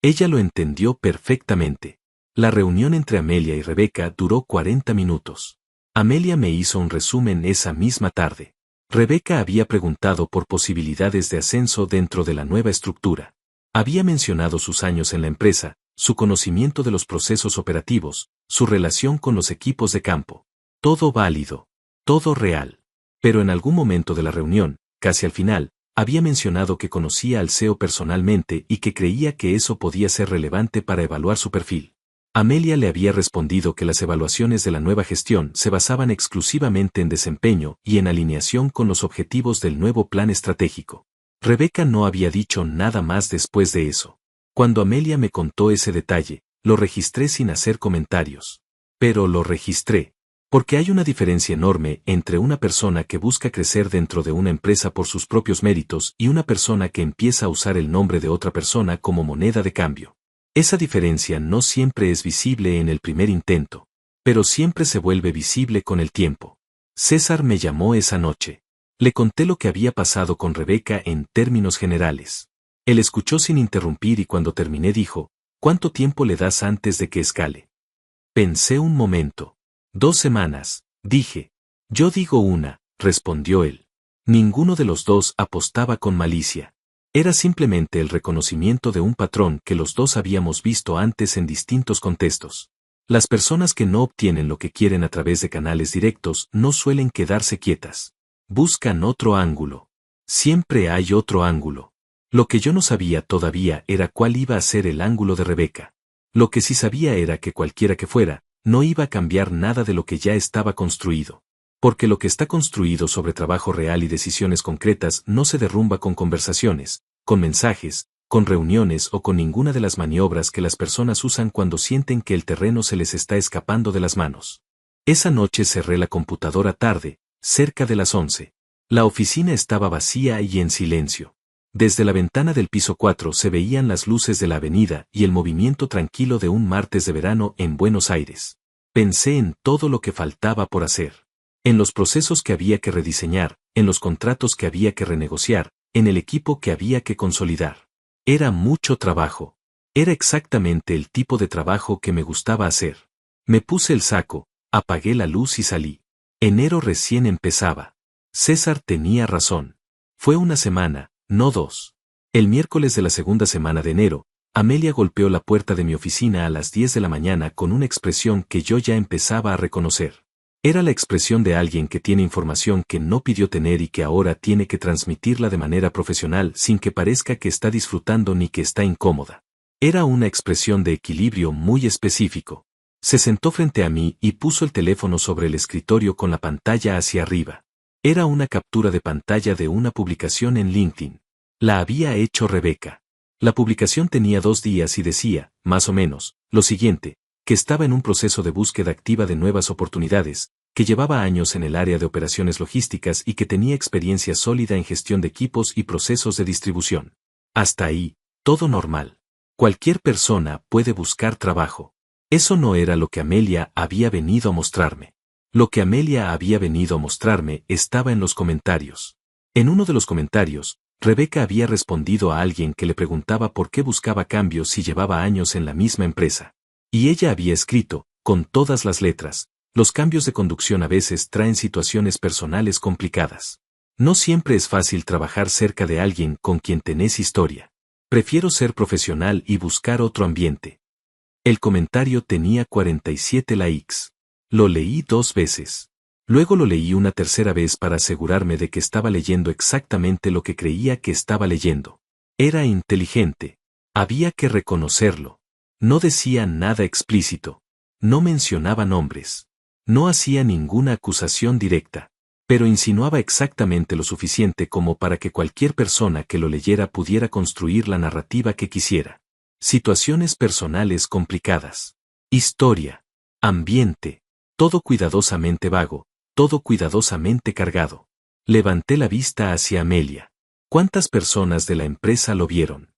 Ella lo entendió perfectamente. La reunión entre Amelia y Rebeca duró 40 minutos. Amelia me hizo un resumen esa misma tarde. Rebeca había preguntado por posibilidades de ascenso dentro de la nueva estructura. Había mencionado sus años en la empresa, su conocimiento de los procesos operativos, su relación con los equipos de campo. Todo válido. Todo real. Pero en algún momento de la reunión, casi al final, había mencionado que conocía al CEO personalmente y que creía que eso podía ser relevante para evaluar su perfil. Amelia le había respondido que las evaluaciones de la nueva gestión se basaban exclusivamente en desempeño y en alineación con los objetivos del nuevo plan estratégico. Rebeca no había dicho nada más después de eso. Cuando Amelia me contó ese detalle, lo registré sin hacer comentarios. Pero lo registré. Porque hay una diferencia enorme entre una persona que busca crecer dentro de una empresa por sus propios méritos y una persona que empieza a usar el nombre de otra persona como moneda de cambio. Esa diferencia no siempre es visible en el primer intento, pero siempre se vuelve visible con el tiempo. César me llamó esa noche. Le conté lo que había pasado con Rebeca en términos generales. Él escuchó sin interrumpir y cuando terminé dijo, ¿cuánto tiempo le das antes de que escale? Pensé un momento. 2 semanas, dije. Yo digo 1, respondió él. Ninguno de los dos apostaba con malicia. Era simplemente el reconocimiento de un patrón que los dos habíamos visto antes en distintos contextos. Las personas que no obtienen lo que quieren a través de canales directos no suelen quedarse quietas. Buscan otro ángulo. Siempre hay otro ángulo. Lo que yo no sabía todavía era cuál iba a ser el ángulo de Rebeca. Lo que sí sabía era que cualquiera que fuera, no iba a cambiar nada de lo que ya estaba construido. Porque lo que está construido sobre trabajo real y decisiones concretas no se derrumba con conversaciones, con mensajes, con reuniones o con ninguna de las maniobras que las personas usan cuando sienten que el terreno se les está escapando de las manos. Esa noche cerré la computadora tarde, cerca de las 11. La oficina estaba vacía y en silencio. Desde la ventana del piso 4 se veían las luces de la avenida y el movimiento tranquilo de un martes de verano en Buenos Aires. Pensé en todo lo que faltaba por hacer. En los procesos que había que rediseñar, en los contratos que había que renegociar, en el equipo que había que consolidar. Era mucho trabajo. Era exactamente el tipo de trabajo que me gustaba hacer. Me puse el saco, apagué la luz y salí. Enero recién empezaba. César tenía razón. Fue una semana, no 2. El miércoles de la segunda semana de enero, Amelia golpeó la puerta de mi oficina a las 10 de la mañana con una expresión que yo ya empezaba a reconocer. Era la expresión de alguien que tiene información que no pidió tener y que ahora tiene que transmitirla de manera profesional sin que parezca que está disfrutando ni que está incómoda. Era una expresión de equilibrio muy específico. Se sentó frente a mí y puso el teléfono sobre el escritorio con la pantalla hacia arriba. Era una captura de pantalla de una publicación en LinkedIn. La había hecho Rebeca. La publicación tenía 2 días y decía, más o menos, lo siguiente, que estaba en un proceso de búsqueda activa de nuevas oportunidades, que llevaba años en el área de operaciones logísticas y que tenía experiencia sólida en gestión de equipos y procesos de distribución. Hasta ahí, todo normal. Cualquier persona puede buscar trabajo. Eso no era lo que Amelia había venido a mostrarme. Lo que Amelia había venido a mostrarme estaba en los comentarios. En uno de los comentarios, Rebeca había respondido a alguien que le preguntaba por qué buscaba cambios si llevaba años en la misma empresa. Y ella había escrito, con todas las letras, Los cambios de conducción a veces traen situaciones personales complicadas. No siempre es fácil trabajar cerca de alguien con quien tenés historia. Prefiero ser profesional y buscar otro ambiente. El comentario tenía 47 likes. Lo leí 2 veces. Luego lo leí una tercera vez para asegurarme de que estaba leyendo exactamente lo que creía que estaba leyendo. Era inteligente. Había que reconocerlo. No decía nada explícito. No mencionaba nombres. No hacía ninguna acusación directa. Pero insinuaba exactamente lo suficiente como para que cualquier persona que lo leyera pudiera construir la narrativa que quisiera. Situaciones personales complicadas. Historia. Ambiente. Todo cuidadosamente vago, todo cuidadosamente cargado. Levanté la vista hacia Amelia. ¿Cuántas personas de la empresa lo vieron?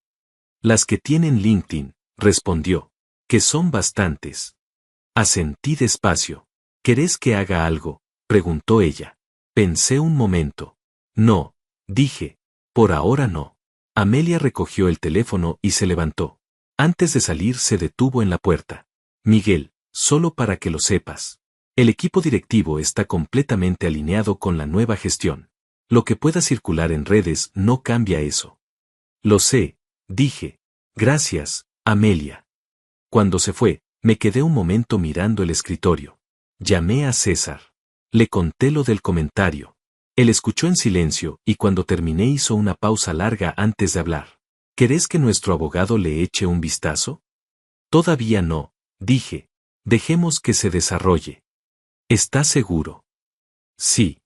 Las que tienen LinkedIn, respondió. Que son bastantes. Asentí despacio. ¿Querés que haga algo?, preguntó ella. Pensé un momento. No, dije. Por ahora no. Amelia recogió el teléfono y se levantó. Antes de salir se detuvo en la puerta. Miguel, solo para que lo sepas. El equipo directivo está completamente alineado con la nueva gestión. Lo que pueda circular en redes no cambia eso. Lo sé, dije. Gracias, Amelia. Cuando se fue, me quedé un momento mirando el escritorio. Llamé a César. Le conté lo del comentario. Él escuchó en silencio y cuando terminé hizo una pausa larga antes de hablar. ¿Querés que nuestro abogado le eche un vistazo? Todavía no, dije. Dejemos que se desarrolle. ¿Estás seguro? Sí.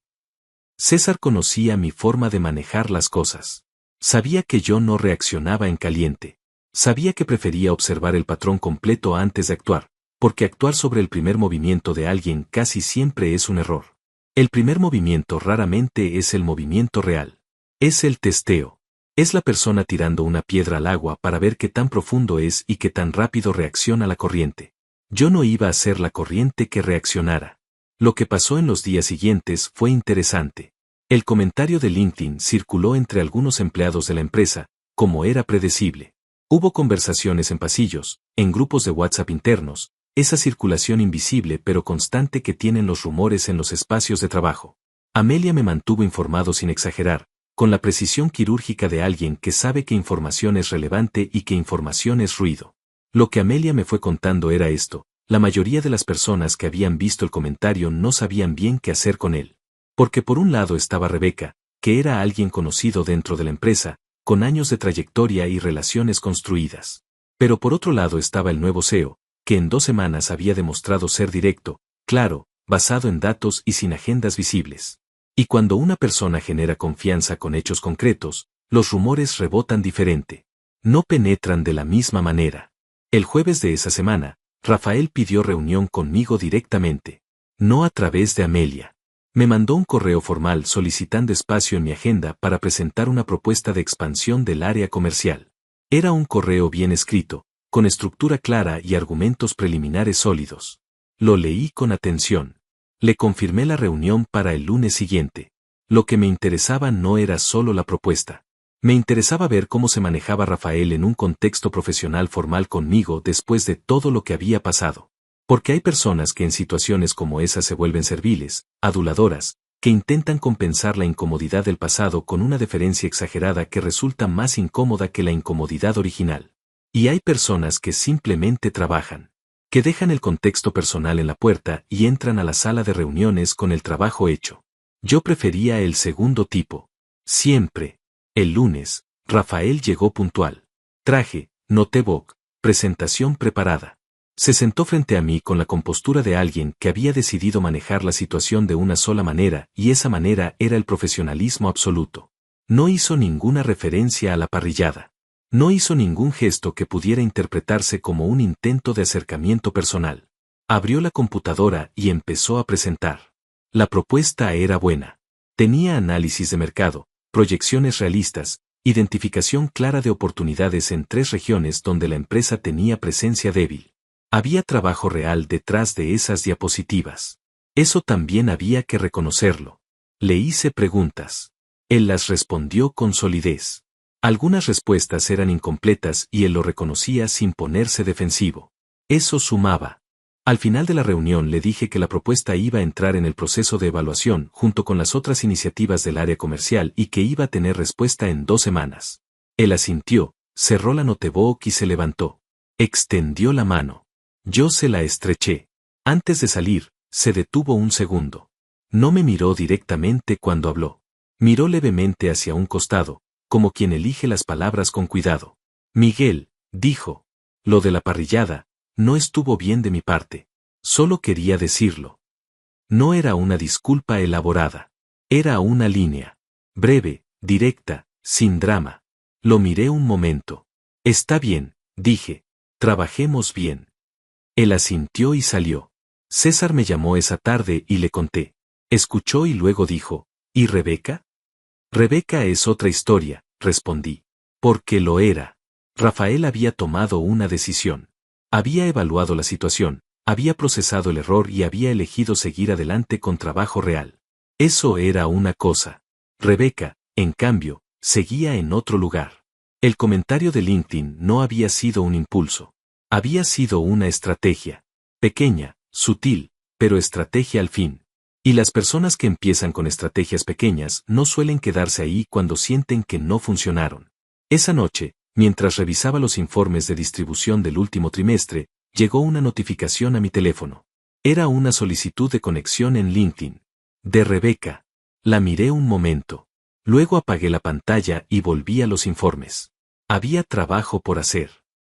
César conocía mi forma de manejar las cosas. Sabía que yo no reaccionaba en caliente. Sabía que prefería observar el patrón completo antes de actuar, porque actuar sobre el primer movimiento de alguien casi siempre es un error. El primer movimiento raramente es el movimiento real. Es el testeo. Es la persona tirando una piedra al agua para ver qué tan profundo es y qué tan rápido reacciona la corriente. Yo no iba a ser la corriente que reaccionara. Lo que pasó en los días siguientes fue interesante. El comentario de LinkedIn circuló entre algunos empleados de la empresa, como era predecible. Hubo conversaciones en pasillos, en grupos de WhatsApp internos, esa circulación invisible pero constante que tienen los rumores en los espacios de trabajo. Amelia me mantuvo informado sin exagerar, con la precisión quirúrgica de alguien que sabe que información es relevante y que información es ruido. Lo que Amelia me fue contando era esto: la mayoría de las personas que habían visto el comentario no sabían bien qué hacer con él. Porque por un lado estaba Rebeca, que era alguien conocido dentro de la empresa, con años de trayectoria y relaciones construidas. Pero por otro lado estaba el nuevo CEO, que en 2 semanas había demostrado ser directo, claro, basado en datos y sin agendas visibles. Y cuando una persona genera confianza con hechos concretos, los rumores rebotan diferente. No penetran de la misma manera. El jueves de esa semana, Rafael pidió reunión conmigo directamente. No a través de Amelia. Me mandó un correo formal solicitando espacio en mi agenda para presentar una propuesta de expansión del área comercial. Era un correo bien escrito, con estructura clara y argumentos preliminares sólidos. Lo leí con atención. Le confirmé la reunión para el lunes siguiente. Lo que me interesaba no era solo la propuesta. Me interesaba ver cómo se manejaba Rafael en un contexto profesional formal conmigo después de todo lo que había pasado. Porque hay personas que en situaciones como esas se vuelven serviles, aduladoras, que intentan compensar la incomodidad del pasado con una deferencia exagerada que resulta más incómoda que la incomodidad original. Y hay personas que simplemente trabajan, que dejan el contexto personal en la puerta y entran a la sala de reuniones con el trabajo hecho. Yo prefería el segundo tipo. Siempre. El lunes, Rafael llegó puntual. Traje, notebook, presentación preparada. Se sentó frente a mí con la compostura de alguien que había decidido manejar la situación de una sola manera, y esa manera era el profesionalismo absoluto. No hizo ninguna referencia a la parrillada. No hizo ningún gesto que pudiera interpretarse como un intento de acercamiento personal. Abrió la computadora y empezó a presentar. La propuesta era buena. Tenía análisis de mercado, proyecciones realistas, identificación clara de oportunidades en 3 regiones donde la empresa tenía presencia débil. Había trabajo real detrás de esas diapositivas. Eso también había que reconocerlo. Le hice preguntas. Él las respondió con solidez. Algunas respuestas eran incompletas y él lo reconocía sin ponerse defensivo. Eso sumaba. Al final de la reunión le dije que la propuesta iba a entrar en el proceso de evaluación junto con las otras iniciativas del área comercial y que iba a tener respuesta en 2 semanas. Él asintió, cerró la notebook y se levantó. Extendió la mano. Yo se la estreché. Antes de salir, se detuvo un segundo. No me miró directamente cuando habló. Miró levemente hacia un costado, como quien elige las palabras con cuidado. Miguel, dijo. Lo de la parrillada, no estuvo bien de mi parte. Solo quería decirlo. No era una disculpa elaborada. Era una línea. Breve, directa, sin drama. Lo miré un momento. Está bien, dije. Trabajemos bien. Él asintió y salió. César me llamó esa tarde y le conté. Escuchó y luego dijo, ¿y Rebeca? Rebeca es otra historia, respondí. Porque lo era. Rafael había tomado una decisión. Había evaluado la situación, había procesado el error y había elegido seguir adelante con trabajo real. Eso era una cosa. Rebeca, en cambio, seguía en otro lugar. El comentario de LinkedIn no había sido un impulso. Había sido una estrategia. Pequeña, sutil, pero estrategia al fin. Y las personas que empiezan con estrategias pequeñas no suelen quedarse ahí cuando sienten que no funcionaron. Esa noche, mientras revisaba los informes de distribución del último trimestre, llegó una notificación a mi teléfono. Era una solicitud de conexión en LinkedIn. De Rebeca. La miré un momento. Luego apagué la pantalla y volví a los informes. Había trabajo por hacer.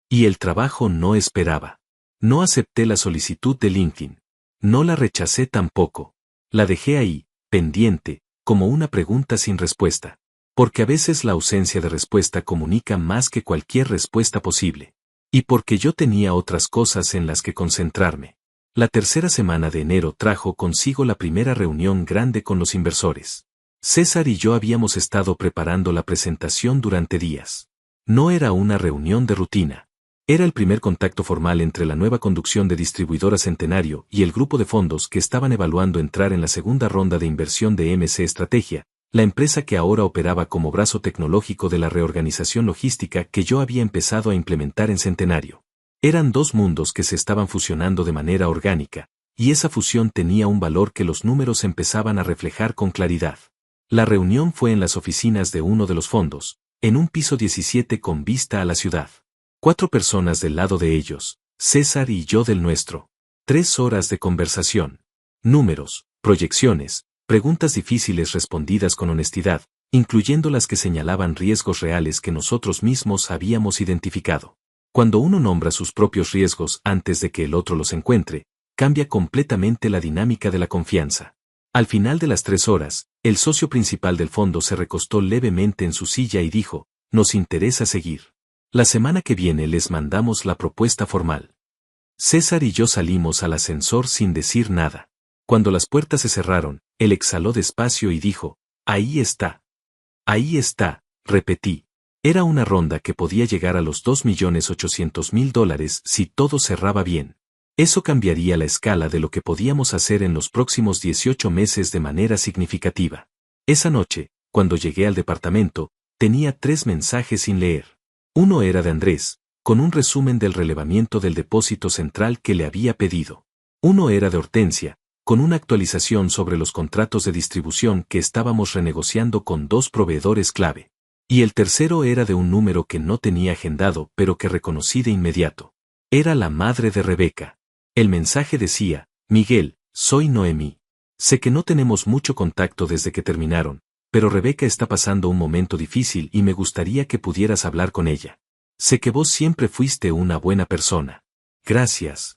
Y el trabajo no esperaba. No acepté la solicitud de LinkedIn. No la rechacé tampoco. La dejé ahí, pendiente, como una pregunta sin respuesta. Porque a veces la ausencia de respuesta comunica más que cualquier respuesta posible. Y porque yo tenía otras cosas en las que concentrarme. La tercera semana de enero trajo consigo la primera reunión grande con los inversores. César y yo habíamos estado preparando la presentación durante días. No era una reunión de rutina. Era el primer contacto formal entre la nueva conducción de Distribuidora Centenario y el grupo de fondos que estaban evaluando entrar en la segunda ronda de inversión de MC Estrategia, la empresa que ahora operaba como brazo tecnológico de la reorganización logística que yo había empezado a implementar en Centenario. Eran 2 mundos que se estaban fusionando de manera orgánica, y esa fusión tenía un valor que los números empezaban a reflejar con claridad. La reunión fue en las oficinas de uno de los fondos, en un piso 17 con vista a la ciudad. 4 personas del lado de ellos, César y yo del nuestro. 3 horas de conversación. Números, proyecciones, preguntas difíciles respondidas con honestidad, incluyendo las que señalaban riesgos reales que nosotros mismos habíamos identificado. Cuando uno nombra sus propios riesgos antes de que el otro los encuentre, cambia completamente la dinámica de la confianza. Al final de las 3 horas, el socio principal del fondo se recostó levemente en su silla y dijo, nos interesa seguir. La semana que viene les mandamos la propuesta formal. César y yo salimos al ascensor sin decir nada. Cuando las puertas se cerraron, él exhaló despacio y dijo, ahí está. Ahí está, repetí. Era una ronda que podía llegar a los $2.800.000 si todo cerraba bien. Eso cambiaría la escala de lo que podíamos hacer en los próximos 18 meses de manera significativa. Esa noche, cuando llegué al departamento, tenía 3 mensajes sin leer. Uno era de Andrés, con un resumen del relevamiento del depósito central que le había pedido. Uno era de Hortensia, con una actualización sobre los contratos de distribución que estábamos renegociando con 2 proveedores clave. Y el tercero era de un número que no tenía agendado pero que reconocí de inmediato. Era la madre de Rebeca. El mensaje decía, Miguel, soy Noemí. Sé que no tenemos mucho contacto desde que terminaron, pero Rebeca está pasando un momento difícil y me gustaría que pudieras hablar con ella. Sé que vos siempre fuiste una buena persona. Gracias.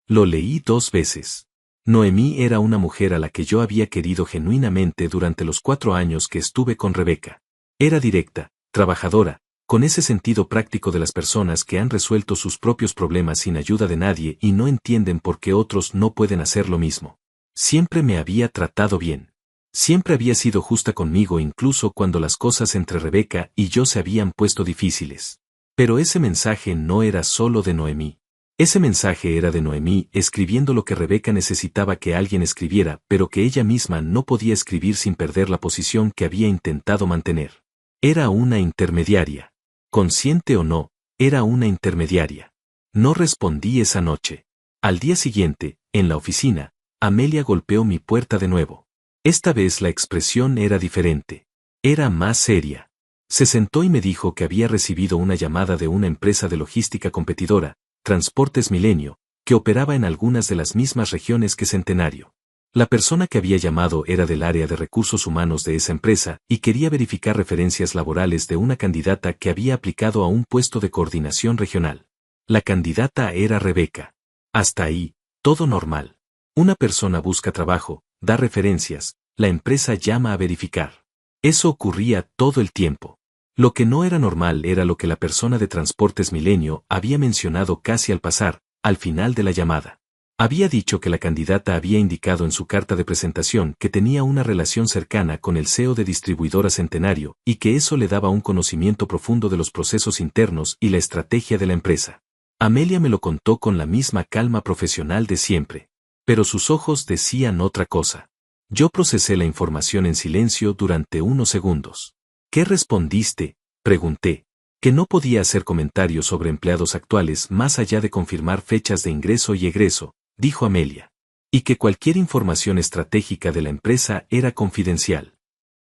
Lo leí 2 veces. Noemí era una mujer a la que yo había querido genuinamente durante los 4 años que estuve con Rebeca. Era directa, trabajadora, con ese sentido práctico de las personas que han resuelto sus propios problemas sin ayuda de nadie y no entienden por qué otros no pueden hacer lo mismo. Siempre me había tratado bien. Siempre había sido justa conmigo incluso cuando las cosas entre Rebeca y yo se habían puesto difíciles. Pero ese mensaje no era solo de Noemí. Ese mensaje era de Noemí escribiendo lo que Rebeca necesitaba que alguien escribiera, pero que ella misma no podía escribir sin perder la posición que había intentado mantener. Era una intermediaria. Consciente o no, era una intermediaria. No respondí esa noche. Al día siguiente, en la oficina, Amelia golpeó mi puerta de nuevo. Esta vez la expresión era diferente. Era más seria. Se sentó y me dijo que había recibido una llamada de una empresa de logística competidora, Transportes Milenio, que operaba en algunas de las mismas regiones que Centenario. La persona que había llamado era del área de recursos humanos de esa empresa y quería verificar referencias laborales de una candidata que había aplicado a un puesto de coordinación regional. La candidata era Rebeca. Hasta ahí, todo normal. Una persona busca trabajo, da referencias, la empresa llama a verificar. Eso ocurría todo el tiempo. Lo que no era normal era lo que la persona de Transportes Milenio había mencionado casi al pasar, al final de la llamada. Había dicho que la candidata había indicado en su carta de presentación que tenía una relación cercana con el CEO de distribuidora Centenario y que eso le daba un conocimiento profundo de los procesos internos y la estrategia de la empresa. Amelia me lo contó con la misma calma profesional de siempre. Pero sus ojos decían otra cosa. Yo procesé la información en silencio durante unos segundos. ¿Qué respondiste?, pregunté. Que no podía hacer comentarios sobre empleados actuales más allá de confirmar fechas de ingreso y egreso, dijo Amelia. Y que cualquier información estratégica de la empresa era confidencial.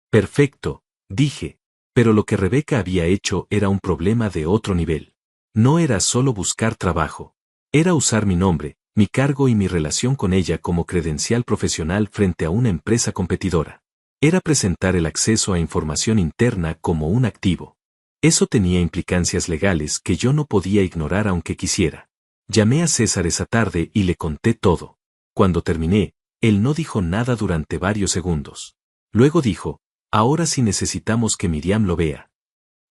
Perfecto, dije. Pero lo que Rebeca había hecho era un problema de otro nivel. No era solo buscar trabajo. Era usar mi nombre, mi cargo y mi relación con ella como credencial profesional frente a una empresa competidora. Era presentar el acceso a información interna como un activo. Eso tenía implicancias legales que yo no podía ignorar aunque quisiera. Llamé a César esa tarde y le conté todo. Cuando terminé, él no dijo nada durante varios segundos. Luego dijo, ahora sí necesitamos que Miriam lo vea.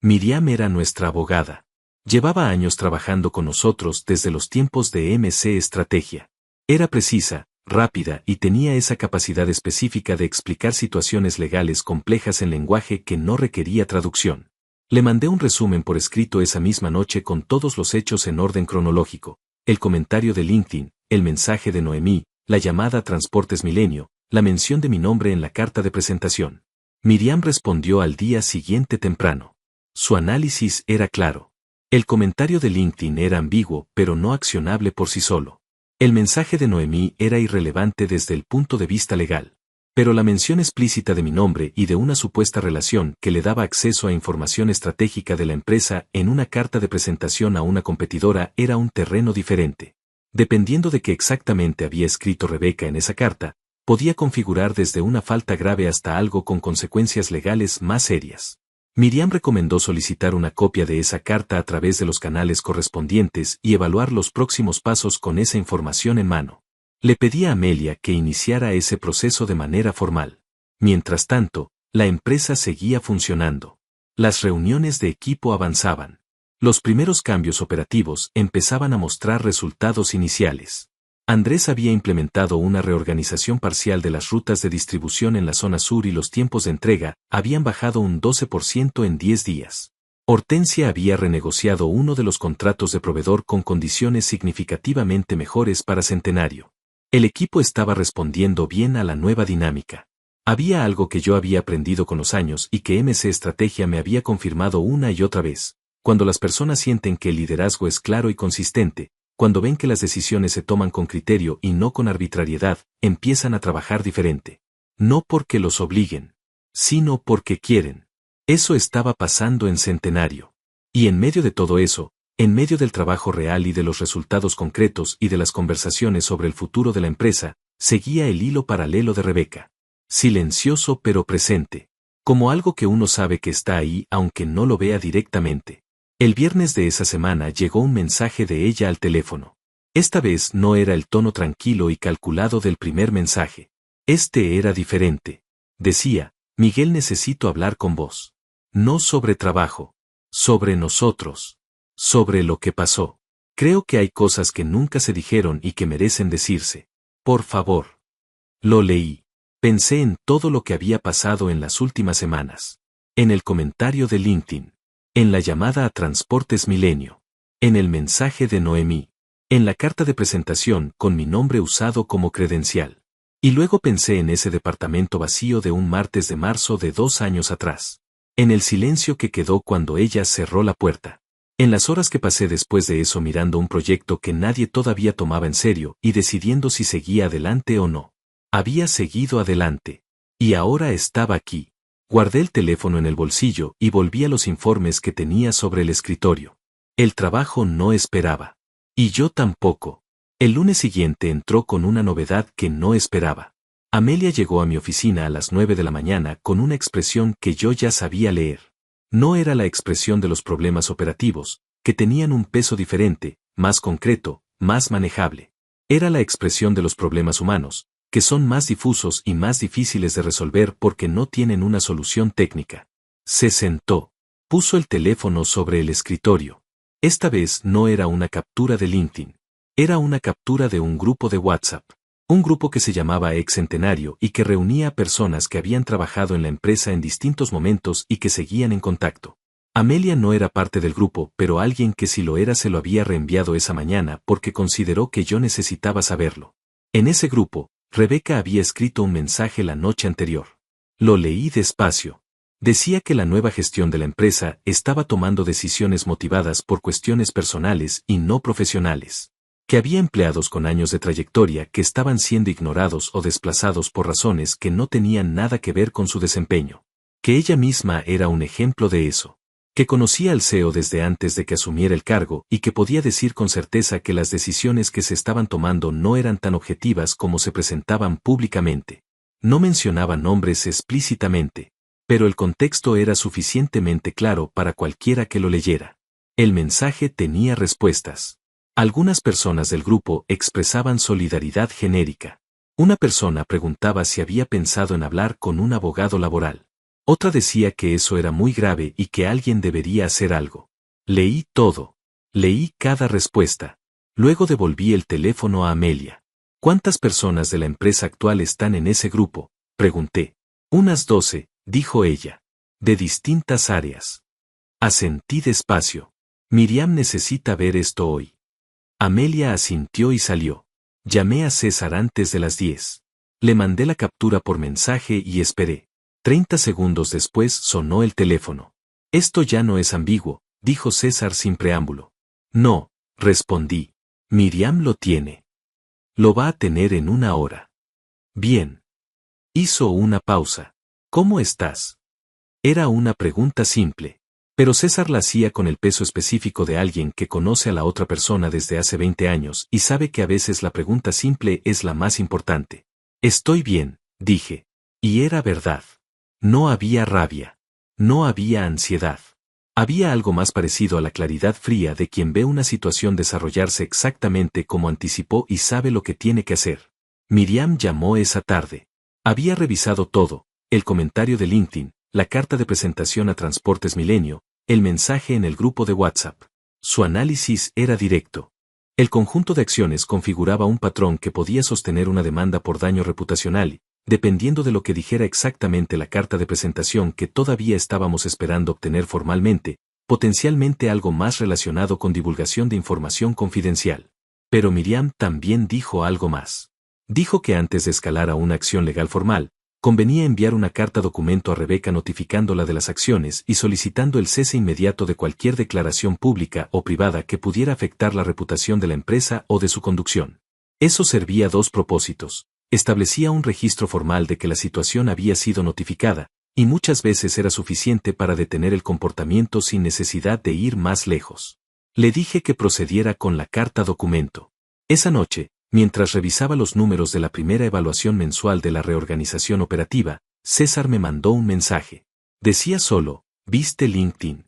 Miriam era nuestra abogada. Llevaba años trabajando con nosotros desde los tiempos de MC Estrategia. Era precisa, rápida y tenía esa capacidad específica de explicar situaciones legales complejas en lenguaje que no requería traducción. Le mandé un resumen por escrito esa misma noche con todos los hechos en orden cronológico, el comentario de LinkedIn, el mensaje de Noemí, la llamada a Transportes Milenio, la mención de mi nombre en la carta de presentación. Miriam respondió al día siguiente temprano. Su análisis era claro. El comentario de LinkedIn era ambiguo, pero no accionable por sí solo. El mensaje de Noemí era irrelevante desde el punto de vista legal. Pero la mención explícita de mi nombre y de una supuesta relación que le daba acceso a información estratégica de la empresa en una carta de presentación a una competidora era un terreno diferente. Dependiendo de qué exactamente había escrito Rebeca en esa carta, podía configurar desde una falta grave hasta algo con consecuencias legales más serias. Miriam recomendó solicitar una copia de esa carta a través de los canales correspondientes y evaluar los próximos pasos con esa información en mano. Le pedí a Amelia que iniciara ese proceso de manera formal. Mientras tanto, la empresa seguía funcionando. Las reuniones de equipo avanzaban. Los primeros cambios operativos empezaban a mostrar resultados iniciales. Andrés había implementado una reorganización parcial de las rutas de distribución en la zona sur y los tiempos de entrega habían bajado un 12% en 10 días. Hortensia había renegociado uno de los contratos de proveedor con condiciones significativamente mejores para Centenario. El equipo estaba respondiendo bien a la nueva dinámica. Había algo que yo había aprendido con los años y que MC Estrategia me había confirmado una y otra vez. Cuando las personas sienten que el liderazgo es claro y consistente, cuando ven que las decisiones se toman con criterio y no con arbitrariedad, empiezan a trabajar diferente. No porque los obliguen, sino porque quieren. Eso estaba pasando en Centenario. Y en medio de todo eso, en medio del trabajo real y de los resultados concretos y de las conversaciones sobre el futuro de la empresa, seguía el hilo paralelo de Rebeca. Silencioso pero presente. Como algo que uno sabe que está ahí aunque no lo vea directamente. El viernes de esa semana llegó un mensaje de ella al teléfono. Esta vez no era el tono tranquilo y calculado del primer mensaje. Este era diferente. Decía, Miguel, necesito hablar con vos. No sobre trabajo. Sobre nosotros. Sobre lo que pasó. Creo que hay cosas que nunca se dijeron y que merecen decirse. Por favor. Lo leí. Pensé en todo lo que había pasado en las últimas semanas. En el comentario de LinkedIn. En la llamada a Transportes Milenio. En el mensaje de Noemí. En la carta de presentación con mi nombre usado como credencial. Y luego pensé en ese departamento vacío de un martes de marzo de 2 años atrás. En el silencio que quedó cuando ella cerró la puerta. En las horas que pasé después de eso mirando un proyecto que nadie todavía tomaba en serio y decidiendo si seguía adelante o no. Había seguido adelante. Y ahora estaba aquí. Guardé el teléfono en el bolsillo y volví a los informes que tenía sobre el escritorio. El trabajo no esperaba. Y yo tampoco. El lunes siguiente entró con una novedad que no esperaba. Amelia llegó a mi oficina a las 9 de la mañana con una expresión que yo ya sabía leer. No era la expresión de los problemas operativos, que tenían un peso diferente, más concreto, más manejable. Era la expresión de los problemas humanos, que son más difusos y más difíciles de resolver porque no tienen una solución técnica. Se sentó. Puso el teléfono sobre el escritorio. Esta vez no era una captura de LinkedIn. Era una captura de un grupo de WhatsApp. Un grupo que se llamaba Ex Centenario y que reunía a personas que habían trabajado en la empresa en distintos momentos y que seguían en contacto. Amelia no era parte del grupo, pero alguien que sí lo era se lo había reenviado esa mañana porque consideró que yo necesitaba saberlo. En ese grupo, Rebeca había escrito un mensaje la noche anterior. Lo leí despacio. Decía que la nueva gestión de la empresa estaba tomando decisiones motivadas por cuestiones personales y no profesionales. Que había empleados con años de trayectoria que estaban siendo ignorados o desplazados por razones que no tenían nada que ver con su desempeño. Que ella misma era un ejemplo de eso. Que conocía al CEO desde antes de que asumiera el cargo y que podía decir con certeza que las decisiones que se estaban tomando no eran tan objetivas como se presentaban públicamente. No mencionaba nombres explícitamente, pero el contexto era suficientemente claro para cualquiera que lo leyera. El mensaje tenía respuestas. Algunas personas del grupo expresaban solidaridad genérica. Una persona preguntaba si había pensado en hablar con un abogado laboral. Otra decía que eso era muy grave y que alguien debería hacer algo. Leí todo. Leí cada respuesta. Luego devolví el teléfono a Amelia. ¿Cuántas personas de la empresa actual están en ese grupo?, pregunté. Unas 12, dijo ella. De distintas áreas. Asentí despacio. Miriam necesita ver esto hoy. Amelia asintió y salió. Llamé a César antes de las 10. Le mandé la captura por mensaje y esperé. 30 segundos después sonó el teléfono. Esto ya no es ambiguo, dijo César sin preámbulo. No, respondí. Miriam lo tiene. Lo va a tener en una hora. Bien. Hizo una pausa. ¿Cómo estás? Era una pregunta simple. Pero César la hacía con el peso específico de alguien que conoce a la otra persona desde hace 20 años y sabe que a veces la pregunta simple es la más importante. Estoy bien, dije. Y era verdad. No había rabia. No había ansiedad. Había algo más parecido a la claridad fría de quien ve una situación desarrollarse exactamente como anticipó y sabe lo que tiene que hacer. Miriam llamó esa tarde. Había revisado todo, el comentario de LinkedIn, la carta de presentación a Transportes Milenio, el mensaje en el grupo de WhatsApp. Su análisis era directo. El conjunto de acciones configuraba un patrón que podía sostener una demanda por daño reputacional y, dependiendo de lo que dijera exactamente la carta de presentación que todavía estábamos esperando obtener formalmente, potencialmente algo más relacionado con divulgación de información confidencial. Pero Miriam también dijo algo más. Dijo que antes de escalar a una acción legal formal, convenía enviar una carta documento a Rebeca notificándola de las acciones y solicitando el cese inmediato de cualquier declaración pública o privada que pudiera afectar la reputación de la empresa o de su conducción. Eso servía a dos propósitos. Establecía un registro formal de que la situación había sido notificada, y muchas veces era suficiente para detener el comportamiento sin necesidad de ir más lejos. Le dije que procediera con la carta documento. Esa noche, mientras revisaba los números de la primera evaluación mensual de la reorganización operativa, César me mandó un mensaje. Decía solo, ¿viste LinkedIn?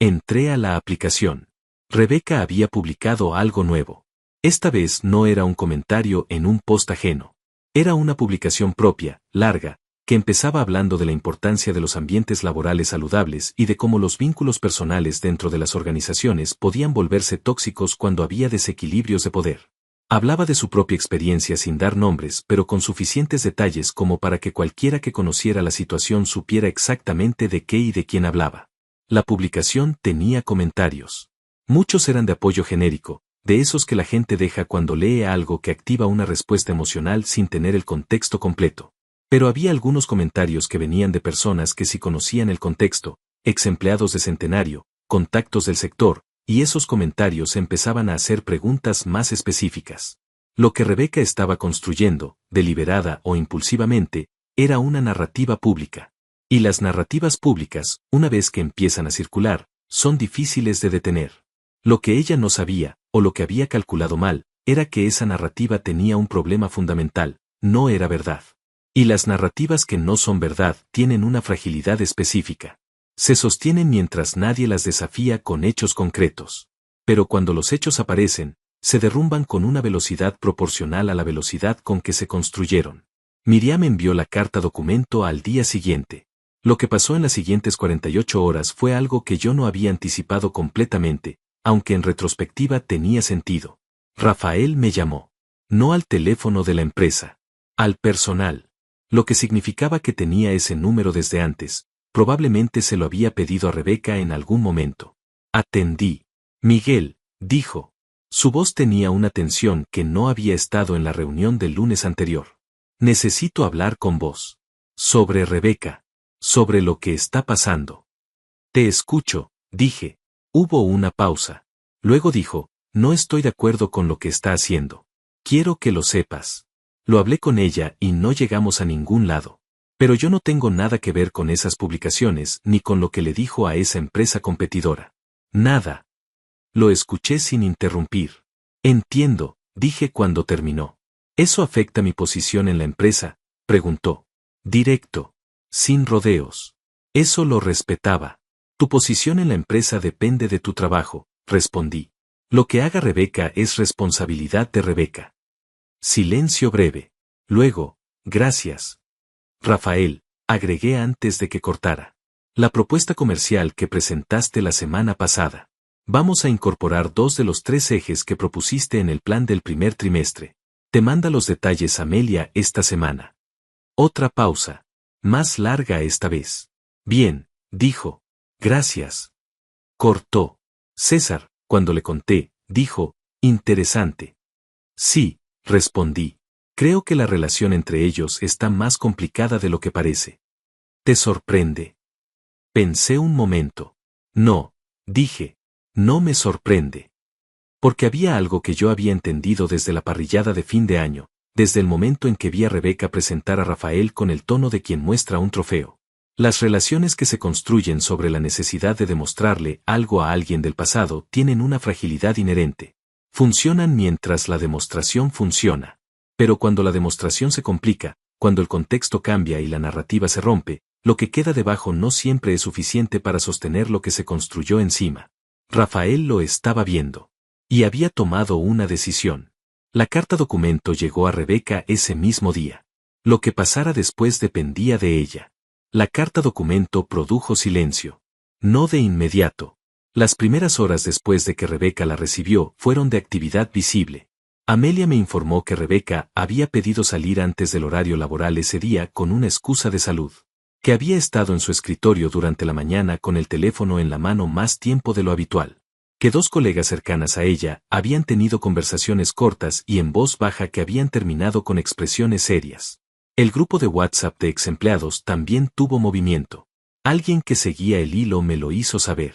Entré a la aplicación. Rebeca había publicado algo nuevo. Esta vez no era un comentario en un post ajeno. Era una publicación propia, larga, que empezaba hablando de la importancia de los ambientes laborales saludables y de cómo los vínculos personales dentro de las organizaciones podían volverse tóxicos cuando había desequilibrios de poder. Hablaba de su propia experiencia sin dar nombres, pero con suficientes detalles como para que cualquiera que conociera la situación supiera exactamente de qué y de quién hablaba. La publicación tenía comentarios. Muchos eran de apoyo genérico, de esos que la gente deja cuando lee algo que activa una respuesta emocional sin tener el contexto completo. Pero había algunos comentarios que venían de personas que sí conocían el contexto, ex empleados de Centenario, contactos del sector, y esos comentarios empezaban a hacer preguntas más específicas. Lo que Rebeca estaba construyendo, deliberada o impulsivamente, era una narrativa pública. Y las narrativas públicas, una vez que empiezan a circular, son difíciles de detener. Lo que ella no sabía, o lo que había calculado mal, era que esa narrativa tenía un problema fundamental: no era verdad. Y las narrativas que no son verdad tienen una fragilidad específica. Se sostienen mientras nadie las desafía con hechos concretos. Pero cuando los hechos aparecen, se derrumban con una velocidad proporcional a la velocidad con que se construyeron. Miriam envió la carta documento al día siguiente. Lo que pasó en las siguientes 48 horas fue algo que yo no había anticipado completamente, aunque en retrospectiva tenía sentido. Rafael me llamó. No al teléfono de la empresa. Al personal. Lo que significaba que tenía ese número desde antes. Probablemente se lo había pedido a Rebeca en algún momento. Atendí. Miguel, dijo. Su voz tenía una tensión que no había estado en la reunión del lunes anterior. Necesito hablar con vos. Sobre Rebeca. Sobre lo que está pasando. Te escucho, dije. Hubo una pausa. Luego dijo, no estoy de acuerdo con lo que está haciendo. Quiero que lo sepas. Lo hablé con ella y no llegamos a ningún lado. Pero yo no tengo nada que ver con esas publicaciones ni con lo que le dijo a esa empresa competidora. Nada. Lo escuché sin interrumpir. Entiendo, dije cuando terminó. ¿Eso afecta mi posición en la empresa?, preguntó. Directo. Sin rodeos. Eso lo respetaba. Tu posición en la empresa depende de tu trabajo, respondí. Lo que haga Rebeca es responsabilidad de Rebeca. Silencio breve. Luego, gracias. Rafael, agregué antes de que cortara. La propuesta comercial que presentaste la semana pasada. Vamos a incorporar 2 de los 3 ejes que propusiste en el plan del primer trimestre. Te manda los detalles Amelia esta semana. Otra pausa. Más larga esta vez. Bien, dijo. Gracias. Cortó. César, cuando le conté, dijo, interesante. Sí, respondí. Creo que la relación entre ellos está más complicada de lo que parece. ¿Te sorprende? Pensé un momento. No, dije. No me sorprende. Porque había algo que yo había entendido desde la parrillada de fin de año, desde el momento en que vi a Rebeca presentar a Rafael con el tono de quien muestra un trofeo. Las relaciones que se construyen sobre la necesidad de demostrarle algo a alguien del pasado tienen una fragilidad inherente. Funcionan mientras la demostración funciona. Pero cuando la demostración se complica, cuando el contexto cambia y la narrativa se rompe, lo que queda debajo no siempre es suficiente para sostener lo que se construyó encima. Rafael lo estaba viendo. Y había tomado una decisión. La carta documento llegó a Rebeca ese mismo día. Lo que pasara después dependía de ella. La carta documento produjo silencio. No de inmediato. Las primeras horas después de que Rebeca la recibió fueron de actividad visible. Amelia me informó que Rebeca había pedido salir antes del horario laboral ese día con una excusa de salud. Que había estado en su escritorio durante la mañana con el teléfono en la mano más tiempo de lo habitual. Que 2 colegas cercanas a ella habían tenido conversaciones cortas y en voz baja que habían terminado con expresiones serias. El grupo de WhatsApp de exempleados también tuvo movimiento. Alguien que seguía el hilo me lo hizo saber.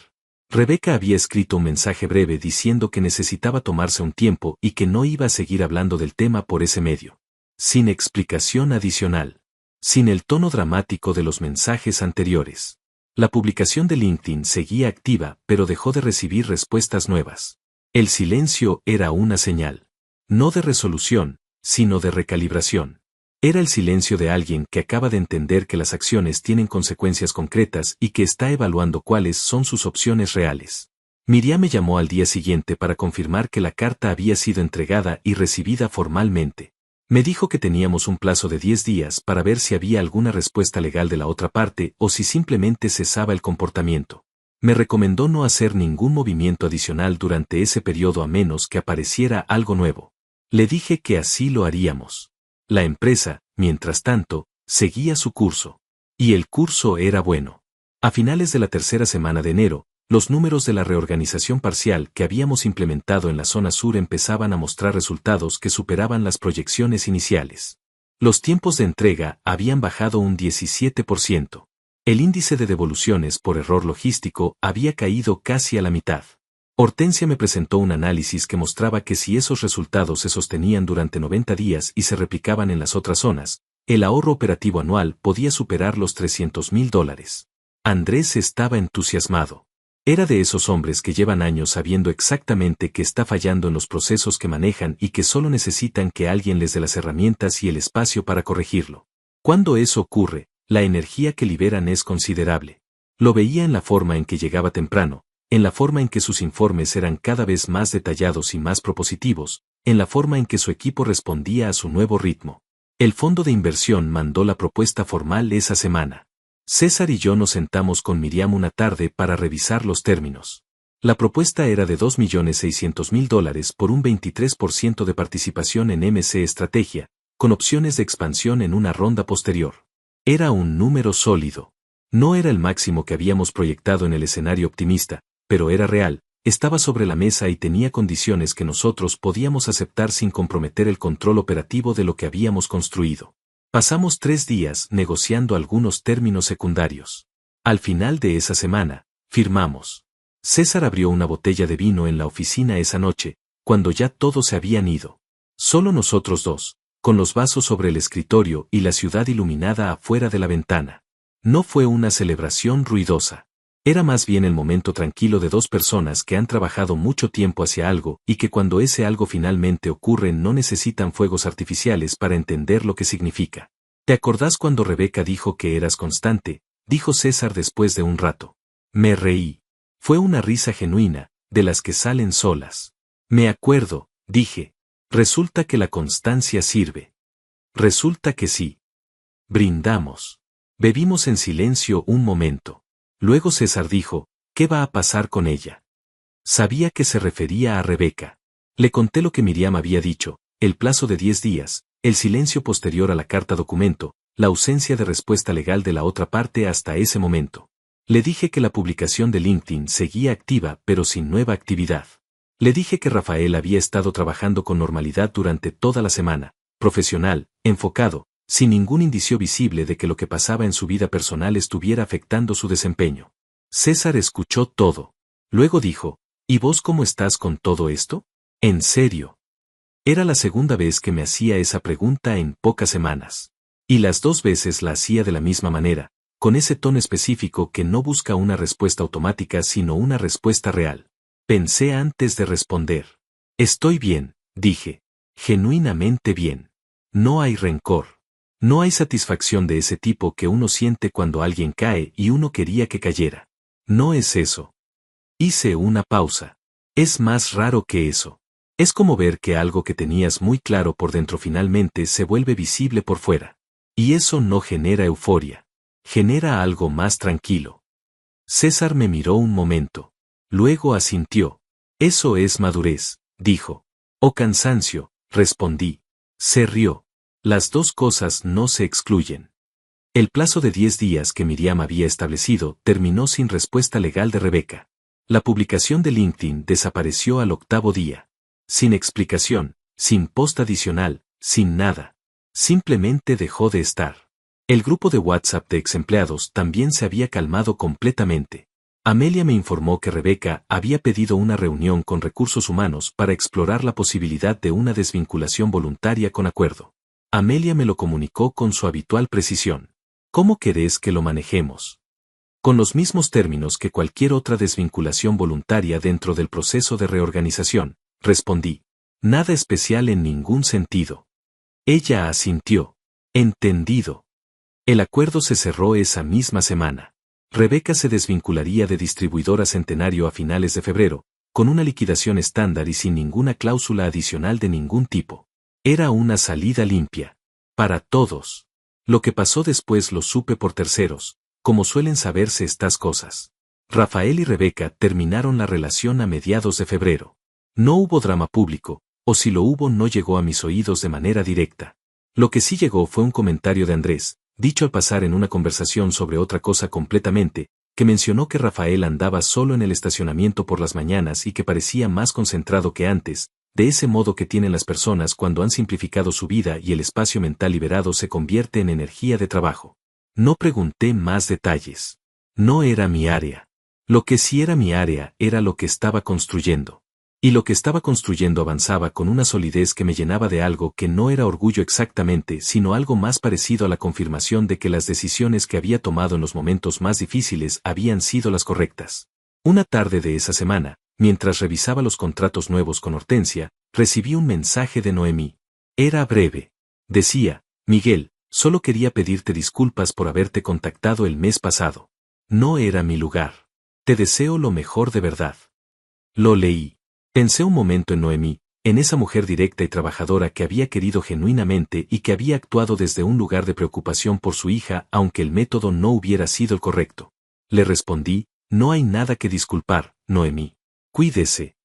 Rebeca había escrito un mensaje breve diciendo que necesitaba tomarse un tiempo y que no iba a seguir hablando del tema por ese medio. Sin explicación adicional. Sin el tono dramático de los mensajes anteriores. La publicación de LinkedIn seguía activa, pero dejó de recibir respuestas nuevas. El silencio era una señal. No de resolución, sino de recalibración. Era el silencio de alguien que acaba de entender que las acciones tienen consecuencias concretas y que está evaluando cuáles son sus opciones reales. Miriam me llamó al día siguiente para confirmar que la carta había sido entregada y recibida formalmente. Me dijo que teníamos un plazo de 10 días para ver si había alguna respuesta legal de la otra parte o si simplemente cesaba el comportamiento. Me recomendó no hacer ningún movimiento adicional durante ese periodo a menos que apareciera algo nuevo. Le dije que así lo haríamos. La empresa, mientras tanto, seguía su curso. Y el curso era bueno. A finales de la tercera semana de enero, los números de la reorganización parcial que habíamos implementado en la zona sur empezaban a mostrar resultados que superaban las proyecciones iniciales. Los tiempos de entrega habían bajado un 17%. El índice de devoluciones por error logístico había caído casi a la mitad. Hortensia me presentó un análisis que mostraba que si esos resultados se sostenían durante 90 días y se replicaban en las otras zonas, el ahorro operativo anual podía superar los $300,000. Andrés estaba entusiasmado. Era de esos hombres que llevan años sabiendo exactamente que está fallando en los procesos que manejan y que solo necesitan que alguien les dé las herramientas y el espacio para corregirlo. Cuando eso ocurre, la energía que liberan es considerable. Lo veía en la forma en que llegaba temprano, en la forma en que sus informes eran cada vez más detallados y más propositivos, en la forma en que su equipo respondía a su nuevo ritmo. El fondo de inversión mandó la propuesta formal esa semana. César y yo nos sentamos con Miriam una tarde para revisar los términos. La propuesta era de $2,600,000 por un 23% de participación en MC Estrategia, con opciones de expansión en una ronda posterior. Era un número sólido. No era el máximo que habíamos proyectado en el escenario optimista, pero era real, estaba sobre la mesa y tenía condiciones que nosotros podíamos aceptar sin comprometer el control operativo de lo que habíamos construido. Pasamos 3 días negociando algunos términos secundarios. Al final de esa semana, firmamos. César abrió una botella de vino en la oficina esa noche, cuando ya todos se habían ido. Solo nosotros dos, con los vasos sobre el escritorio y la ciudad iluminada afuera de la ventana. No fue una celebración ruidosa. Era más bien el momento tranquilo de dos personas que han trabajado mucho tiempo hacia algo y que cuando ese algo finalmente ocurre no necesitan fuegos artificiales para entender lo que significa. ¿Te acordás cuando Rebeca dijo que eras constante?, dijo César después de un rato. Me reí. Fue una risa genuina, de las que salen solas. Me acuerdo, dije. Resulta que la constancia sirve. Resulta que sí. Brindamos. Bebimos en silencio un momento. Luego César dijo, ¿qué va a pasar con ella? Sabía que se refería a Rebeca. Le conté lo que Miriam había dicho, el plazo de 10 días, el silencio posterior a la carta documento, la ausencia de respuesta legal de la otra parte hasta ese momento. Le dije que la publicación de LinkedIn seguía activa pero sin nueva actividad. Le dije que Rafael había estado trabajando con normalidad durante toda la semana, profesional, enfocado, sin ningún indicio visible de que lo que pasaba en su vida personal estuviera afectando su desempeño. César escuchó todo. Luego dijo, ¿y vos cómo estás con todo esto? ¿En serio? Era la segunda vez que me hacía esa pregunta en pocas semanas. Y las 2 veces la hacía de la misma manera, con ese tono específico que no busca una respuesta automática sino una respuesta real. Pensé antes de responder. Estoy bien, dije. Genuinamente bien. No hay rencor. No hay satisfacción de ese tipo que uno siente cuando alguien cae y uno quería que cayera. No es eso. Hice una pausa. Es más raro que eso. Es como ver que algo que tenías muy claro por dentro finalmente se vuelve visible por fuera. Y eso no genera euforia. Genera algo más tranquilo. César me miró un momento. Luego asintió. Eso es madurez, dijo. O cansancio, respondí. Se rió. Las 2 cosas no se excluyen. El plazo de 10 días que Miriam había establecido terminó sin respuesta legal de Rebeca. La publicación de LinkedIn desapareció al 8º día. Sin explicación, sin post adicional, sin nada. Simplemente dejó de estar. El grupo de WhatsApp de exempleados también se había calmado completamente. Amelia me informó que Rebeca había pedido una reunión con recursos humanos para explorar la posibilidad de una desvinculación voluntaria con acuerdo. Amelia me lo comunicó con su habitual precisión. ¿Cómo querés que lo manejemos? Con los mismos términos que cualquier otra desvinculación voluntaria dentro del proceso de reorganización, respondí. Nada especial en ningún sentido. Ella asintió. Entendido. El acuerdo se cerró esa misma semana. Rebeca se desvincularía de Distribuidora Centenario a finales de febrero, con una liquidación estándar y sin ninguna cláusula adicional de ningún tipo. Era una salida limpia. Para todos. Lo que pasó después lo supe por terceros, como suelen saberse estas cosas. Rafael y Rebeca terminaron la relación a mediados de febrero. No hubo drama público, o si lo hubo no llegó a mis oídos de manera directa. Lo que sí llegó fue un comentario de Andrés, dicho al pasar en una conversación sobre otra cosa completamente, que mencionó que Rafael andaba solo en el estacionamiento por las mañanas y que parecía más concentrado que antes, de ese modo que tienen las personas cuando han simplificado su vida y el espacio mental liberado se convierte en energía de trabajo. No pregunté más detalles. No era mi área. Lo que sí era mi área era lo que estaba construyendo. Y lo que estaba construyendo avanzaba con una solidez que me llenaba de algo que no era orgullo exactamente, sino algo más parecido a la confirmación de que las decisiones que había tomado en los momentos más difíciles habían sido las correctas. Una tarde de esa semana, mientras revisaba los contratos nuevos con Hortensia, recibí un mensaje de Noemí. Era breve. Decía: Miguel, solo quería pedirte disculpas por haberte contactado el mes pasado. No era mi lugar. Te deseo lo mejor de verdad. Lo leí. Pensé un momento en Noemí, en esa mujer directa y trabajadora que había querido genuinamente y que había actuado desde un lugar de preocupación por su hija aunque el método no hubiera sido el correcto. Le respondí: no hay nada que disculpar, Noemí. Cuídese.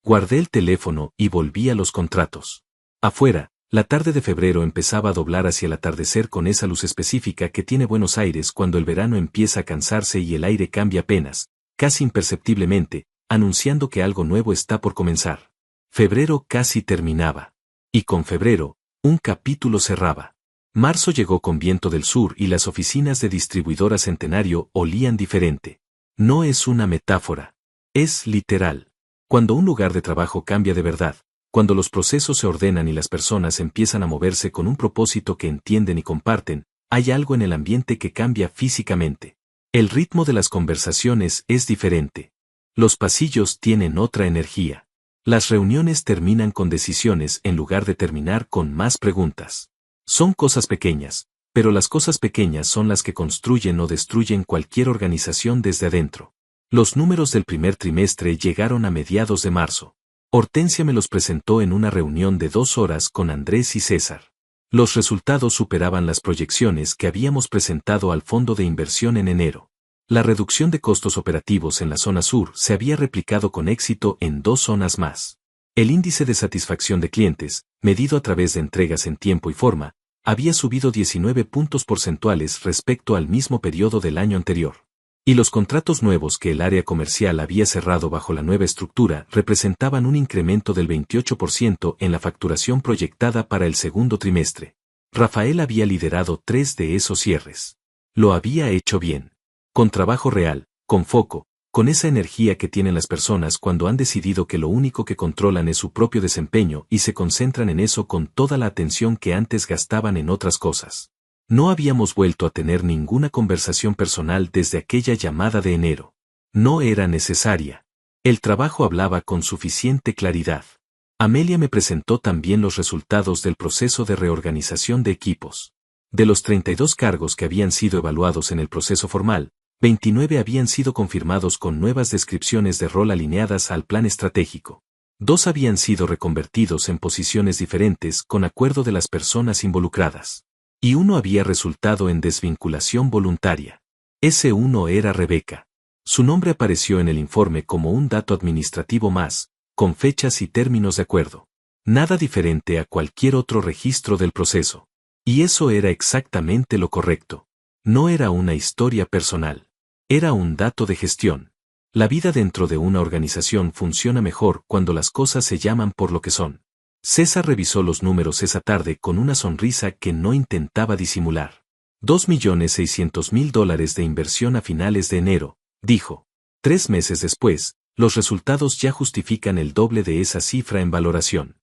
Guardé el teléfono y volví a los contratos. Afuera, la tarde de febrero empezaba a doblar hacia el atardecer con esa luz específica que tiene Buenos Aires cuando el verano empieza a cansarse y el aire cambia apenas, casi imperceptiblemente, anunciando que algo nuevo está por comenzar. Febrero casi terminaba. Y con febrero, un capítulo cerraba. Marzo llegó con viento del sur y las oficinas de distribuidora Centenario olían diferente. No es una metáfora. Es literal. Cuando un lugar de trabajo cambia de verdad, cuando los procesos se ordenan y las personas empiezan a moverse con un propósito que entienden y comparten, hay algo en el ambiente que cambia físicamente. El ritmo de las conversaciones es diferente. Los pasillos tienen otra energía. Las reuniones terminan con decisiones en lugar de terminar con más preguntas. Son cosas pequeñas, pero las cosas pequeñas son las que construyen o destruyen cualquier organización desde adentro. Los números del primer trimestre llegaron a mediados de marzo. Hortensia me los presentó en una reunión de 2 horas con Andrés y César. Los resultados superaban las proyecciones que habíamos presentado al fondo de inversión en enero. La reducción de costos operativos en la zona sur se había replicado con éxito en 2 zonas más. El índice de satisfacción de clientes, medido a través de entregas en tiempo y forma, había subido 19 puntos porcentuales respecto al mismo periodo del año anterior. Y los contratos nuevos que el área comercial había cerrado bajo la nueva estructura representaban un incremento del 28% en la facturación proyectada para el segundo trimestre. Rafael había liderado 3 de esos cierres. Lo había hecho bien. Con trabajo real, con foco, con esa energía que tienen las personas cuando han decidido que lo único que controlan es su propio desempeño y se concentran en eso con toda la atención que antes gastaban en otras cosas. No habíamos vuelto a tener ninguna conversación personal desde aquella llamada de enero. No era necesaria. El trabajo hablaba con suficiente claridad. Amelia me presentó también los resultados del proceso de reorganización de equipos. De los 32 cargos que habían sido evaluados en el proceso formal, 29 habían sido confirmados con nuevas descripciones de rol alineadas al plan estratégico. 2 habían sido reconvertidos en posiciones diferentes con acuerdo de las personas involucradas. Y 1 había resultado en desvinculación voluntaria. Ese 1 era Rebeca. Su nombre apareció en el informe como un dato administrativo más, con fechas y términos de acuerdo. Nada diferente a cualquier otro registro del proceso. Y eso era exactamente lo correcto. No era una historia personal. Era un dato de gestión. La vida dentro de una organización funciona mejor cuando las cosas se llaman por lo que son. César revisó los números esa tarde con una sonrisa que no intentaba disimular. $2.600.000 de inversión a finales de enero, dijo. 3 meses después, los resultados ya justifican el doble de esa cifra en valoración.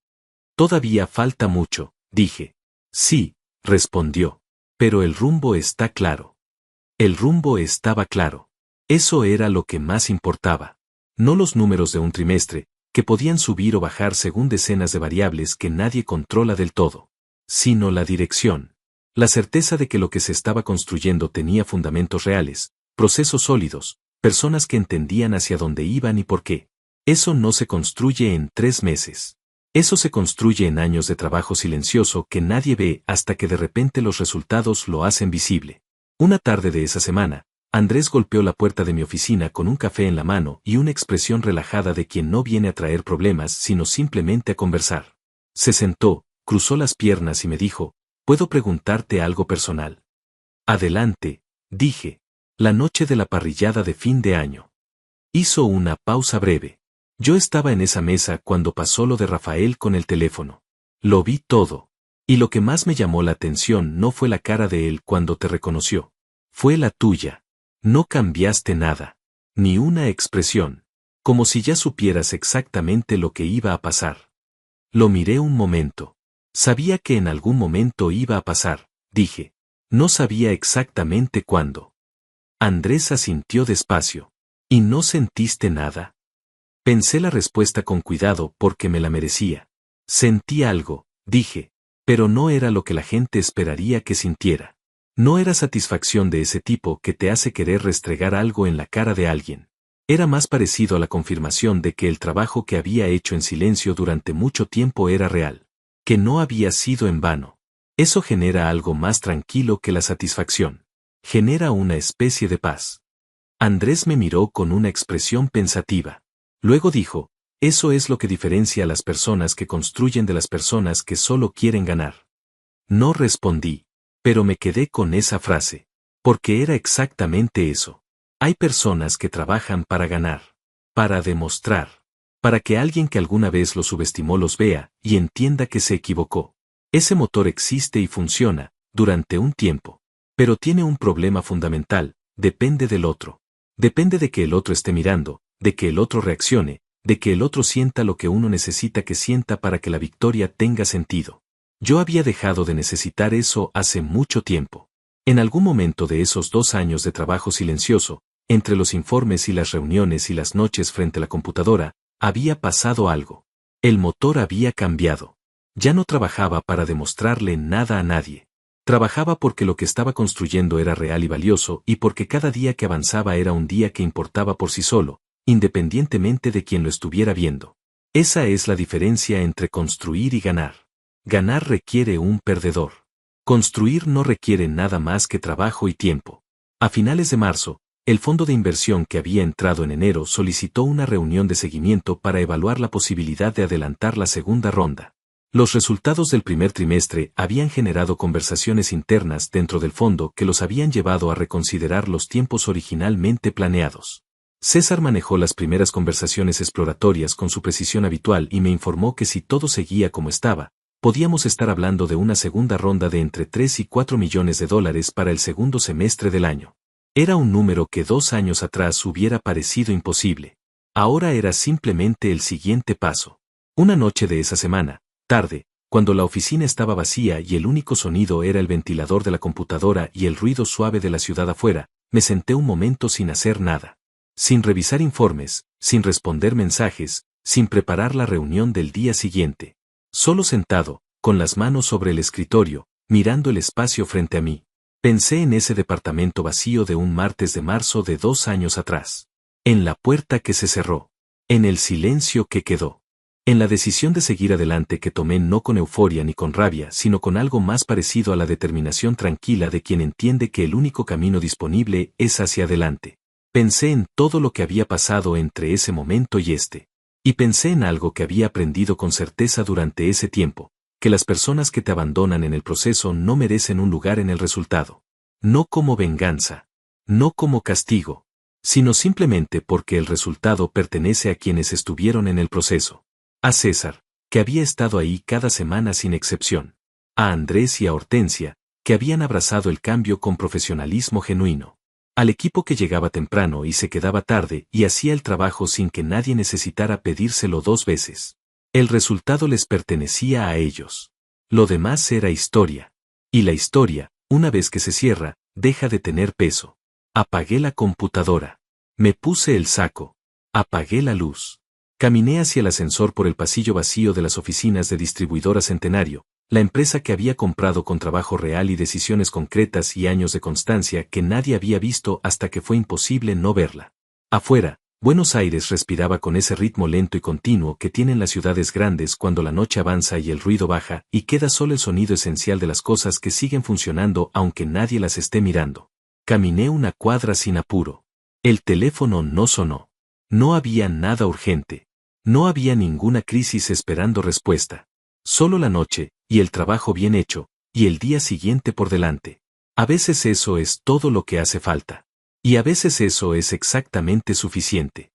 Todavía falta mucho, dije. Sí, respondió. Pero el rumbo está claro. El rumbo estaba claro. Eso era lo que más importaba. No los números de un trimestre, que podían subir o bajar según decenas de variables que nadie controla del todo, sino la dirección. La certeza de que lo que se estaba construyendo tenía fundamentos reales, procesos sólidos, personas que entendían hacia dónde iban y por qué. Eso no se construye en 3 meses. Eso se construye en años de trabajo silencioso que nadie ve hasta que de repente los resultados lo hacen visible. Una tarde de esa semana, Andrés golpeó la puerta de mi oficina con un café en la mano y una expresión relajada de quien no viene a traer problemas sino simplemente a conversar. Se sentó, cruzó las piernas y me dijo: ¿puedo preguntarte algo personal? Adelante, dije. La noche de la parrillada de fin de año. Hizo una pausa breve. Yo estaba en esa mesa cuando pasó lo de Rafael con el teléfono. Lo vi todo. Y lo que más me llamó la atención no fue la cara de él cuando te reconoció. Fue la tuya. No cambiaste nada. Ni una expresión. Como si ya supieras exactamente lo que iba a pasar. Lo miré un momento. Sabía que en algún momento iba a pasar, dije. No sabía exactamente cuándo. Andrés asintió despacio. ¿Y no sentiste nada? Pensé la respuesta con cuidado porque me la merecía. Sentí algo, dije, pero no era lo que la gente esperaría que sintiera. No era satisfacción de ese tipo que te hace querer restregar algo en la cara de alguien. Era más parecido a la confirmación de que el trabajo que había hecho en silencio durante mucho tiempo era real, que no había sido en vano. Eso genera algo más tranquilo que la satisfacción. Genera una especie de paz. Andrés me miró con una expresión pensativa. Luego dijo, eso es lo que diferencia a las personas que construyen de las personas que solo quieren ganar. No respondí, pero me quedé con esa frase, porque era exactamente eso. Hay personas que trabajan para ganar, para demostrar, para que alguien que alguna vez los subestimó los vea y entienda que se equivocó. Ese motor existe y funciona, durante un tiempo, pero tiene un problema fundamental, depende del otro. Depende de que el otro esté mirando, de que el otro reaccione, de que el otro sienta lo que uno necesita que sienta para que la victoria tenga sentido. Yo había dejado de necesitar eso hace mucho tiempo. En algún momento de esos 2 años de trabajo silencioso, entre los informes y las reuniones y las noches frente a la computadora, había pasado algo. El motor había cambiado. Ya no trabajaba para demostrarle nada a nadie. Trabajaba porque lo que estaba construyendo era real y valioso y porque cada día que avanzaba era un día que importaba por sí solo, independientemente de quien lo estuviera viendo. Esa es la diferencia entre construir y ganar. Ganar requiere un perdedor. Construir no requiere nada más que trabajo y tiempo. A finales de marzo, el fondo de inversión que había entrado en enero solicitó una reunión de seguimiento para evaluar la posibilidad de adelantar la segunda ronda. Los resultados del primer trimestre habían generado conversaciones internas dentro del fondo que los habían llevado a reconsiderar los tiempos originalmente planeados. César manejó las primeras conversaciones exploratorias con su precisión habitual y me informó que si todo seguía como estaba, podíamos estar hablando de una segunda ronda de entre 3 y 4 millones de dólares para el segundo semestre del año. Era un número que 2 años atrás hubiera parecido imposible. Ahora era simplemente el siguiente paso. Una noche de esa semana, tarde, cuando la oficina estaba vacía y el único sonido era el ventilador de la computadora y el ruido suave de la ciudad afuera, me senté un momento sin hacer nada. Sin revisar informes, sin responder mensajes, sin preparar la reunión del día siguiente. Solo sentado, con las manos sobre el escritorio, mirando el espacio frente a mí. Pensé en ese departamento vacío de un martes de marzo de 2 años atrás. En la puerta que se cerró. En el silencio que quedó. En la decisión de seguir adelante que tomé no con euforia ni con rabia, sino con algo más parecido a la determinación tranquila de quien entiende que el único camino disponible es hacia adelante. Pensé en todo lo que había pasado entre ese momento y este. Y pensé en algo que había aprendido con certeza durante ese tiempo, que las personas que te abandonan en el proceso no merecen un lugar en el resultado. No como venganza. No como castigo. Sino simplemente porque el resultado pertenece a quienes estuvieron en el proceso. A César, que había estado ahí cada semana sin excepción. A Andrés y a Hortensia, que habían abrazado el cambio con profesionalismo genuino. Al equipo que llegaba temprano y se quedaba tarde y hacía el trabajo sin que nadie necesitara pedírselo 2 veces. El resultado les pertenecía a ellos. Lo demás era historia. Y la historia, una vez que se cierra, deja de tener peso. Apagué la computadora. Me puse el saco. Apagué la luz. Caminé hacia el ascensor por el pasillo vacío de las oficinas de Distribuidora Centenario, la empresa que había comprado con trabajo real y decisiones concretas y años de constancia que nadie había visto hasta que fue imposible no verla. Afuera, Buenos Aires respiraba con ese ritmo lento y continuo que tienen las ciudades grandes cuando la noche avanza y el ruido baja y queda solo el sonido esencial de las cosas que siguen funcionando aunque nadie las esté mirando. Caminé una cuadra sin apuro. El teléfono no sonó. No había nada urgente. No había ninguna crisis esperando respuesta. Solo la noche, y el trabajo bien hecho, y el día siguiente por delante. A veces eso es todo lo que hace falta. Y a veces eso es exactamente suficiente.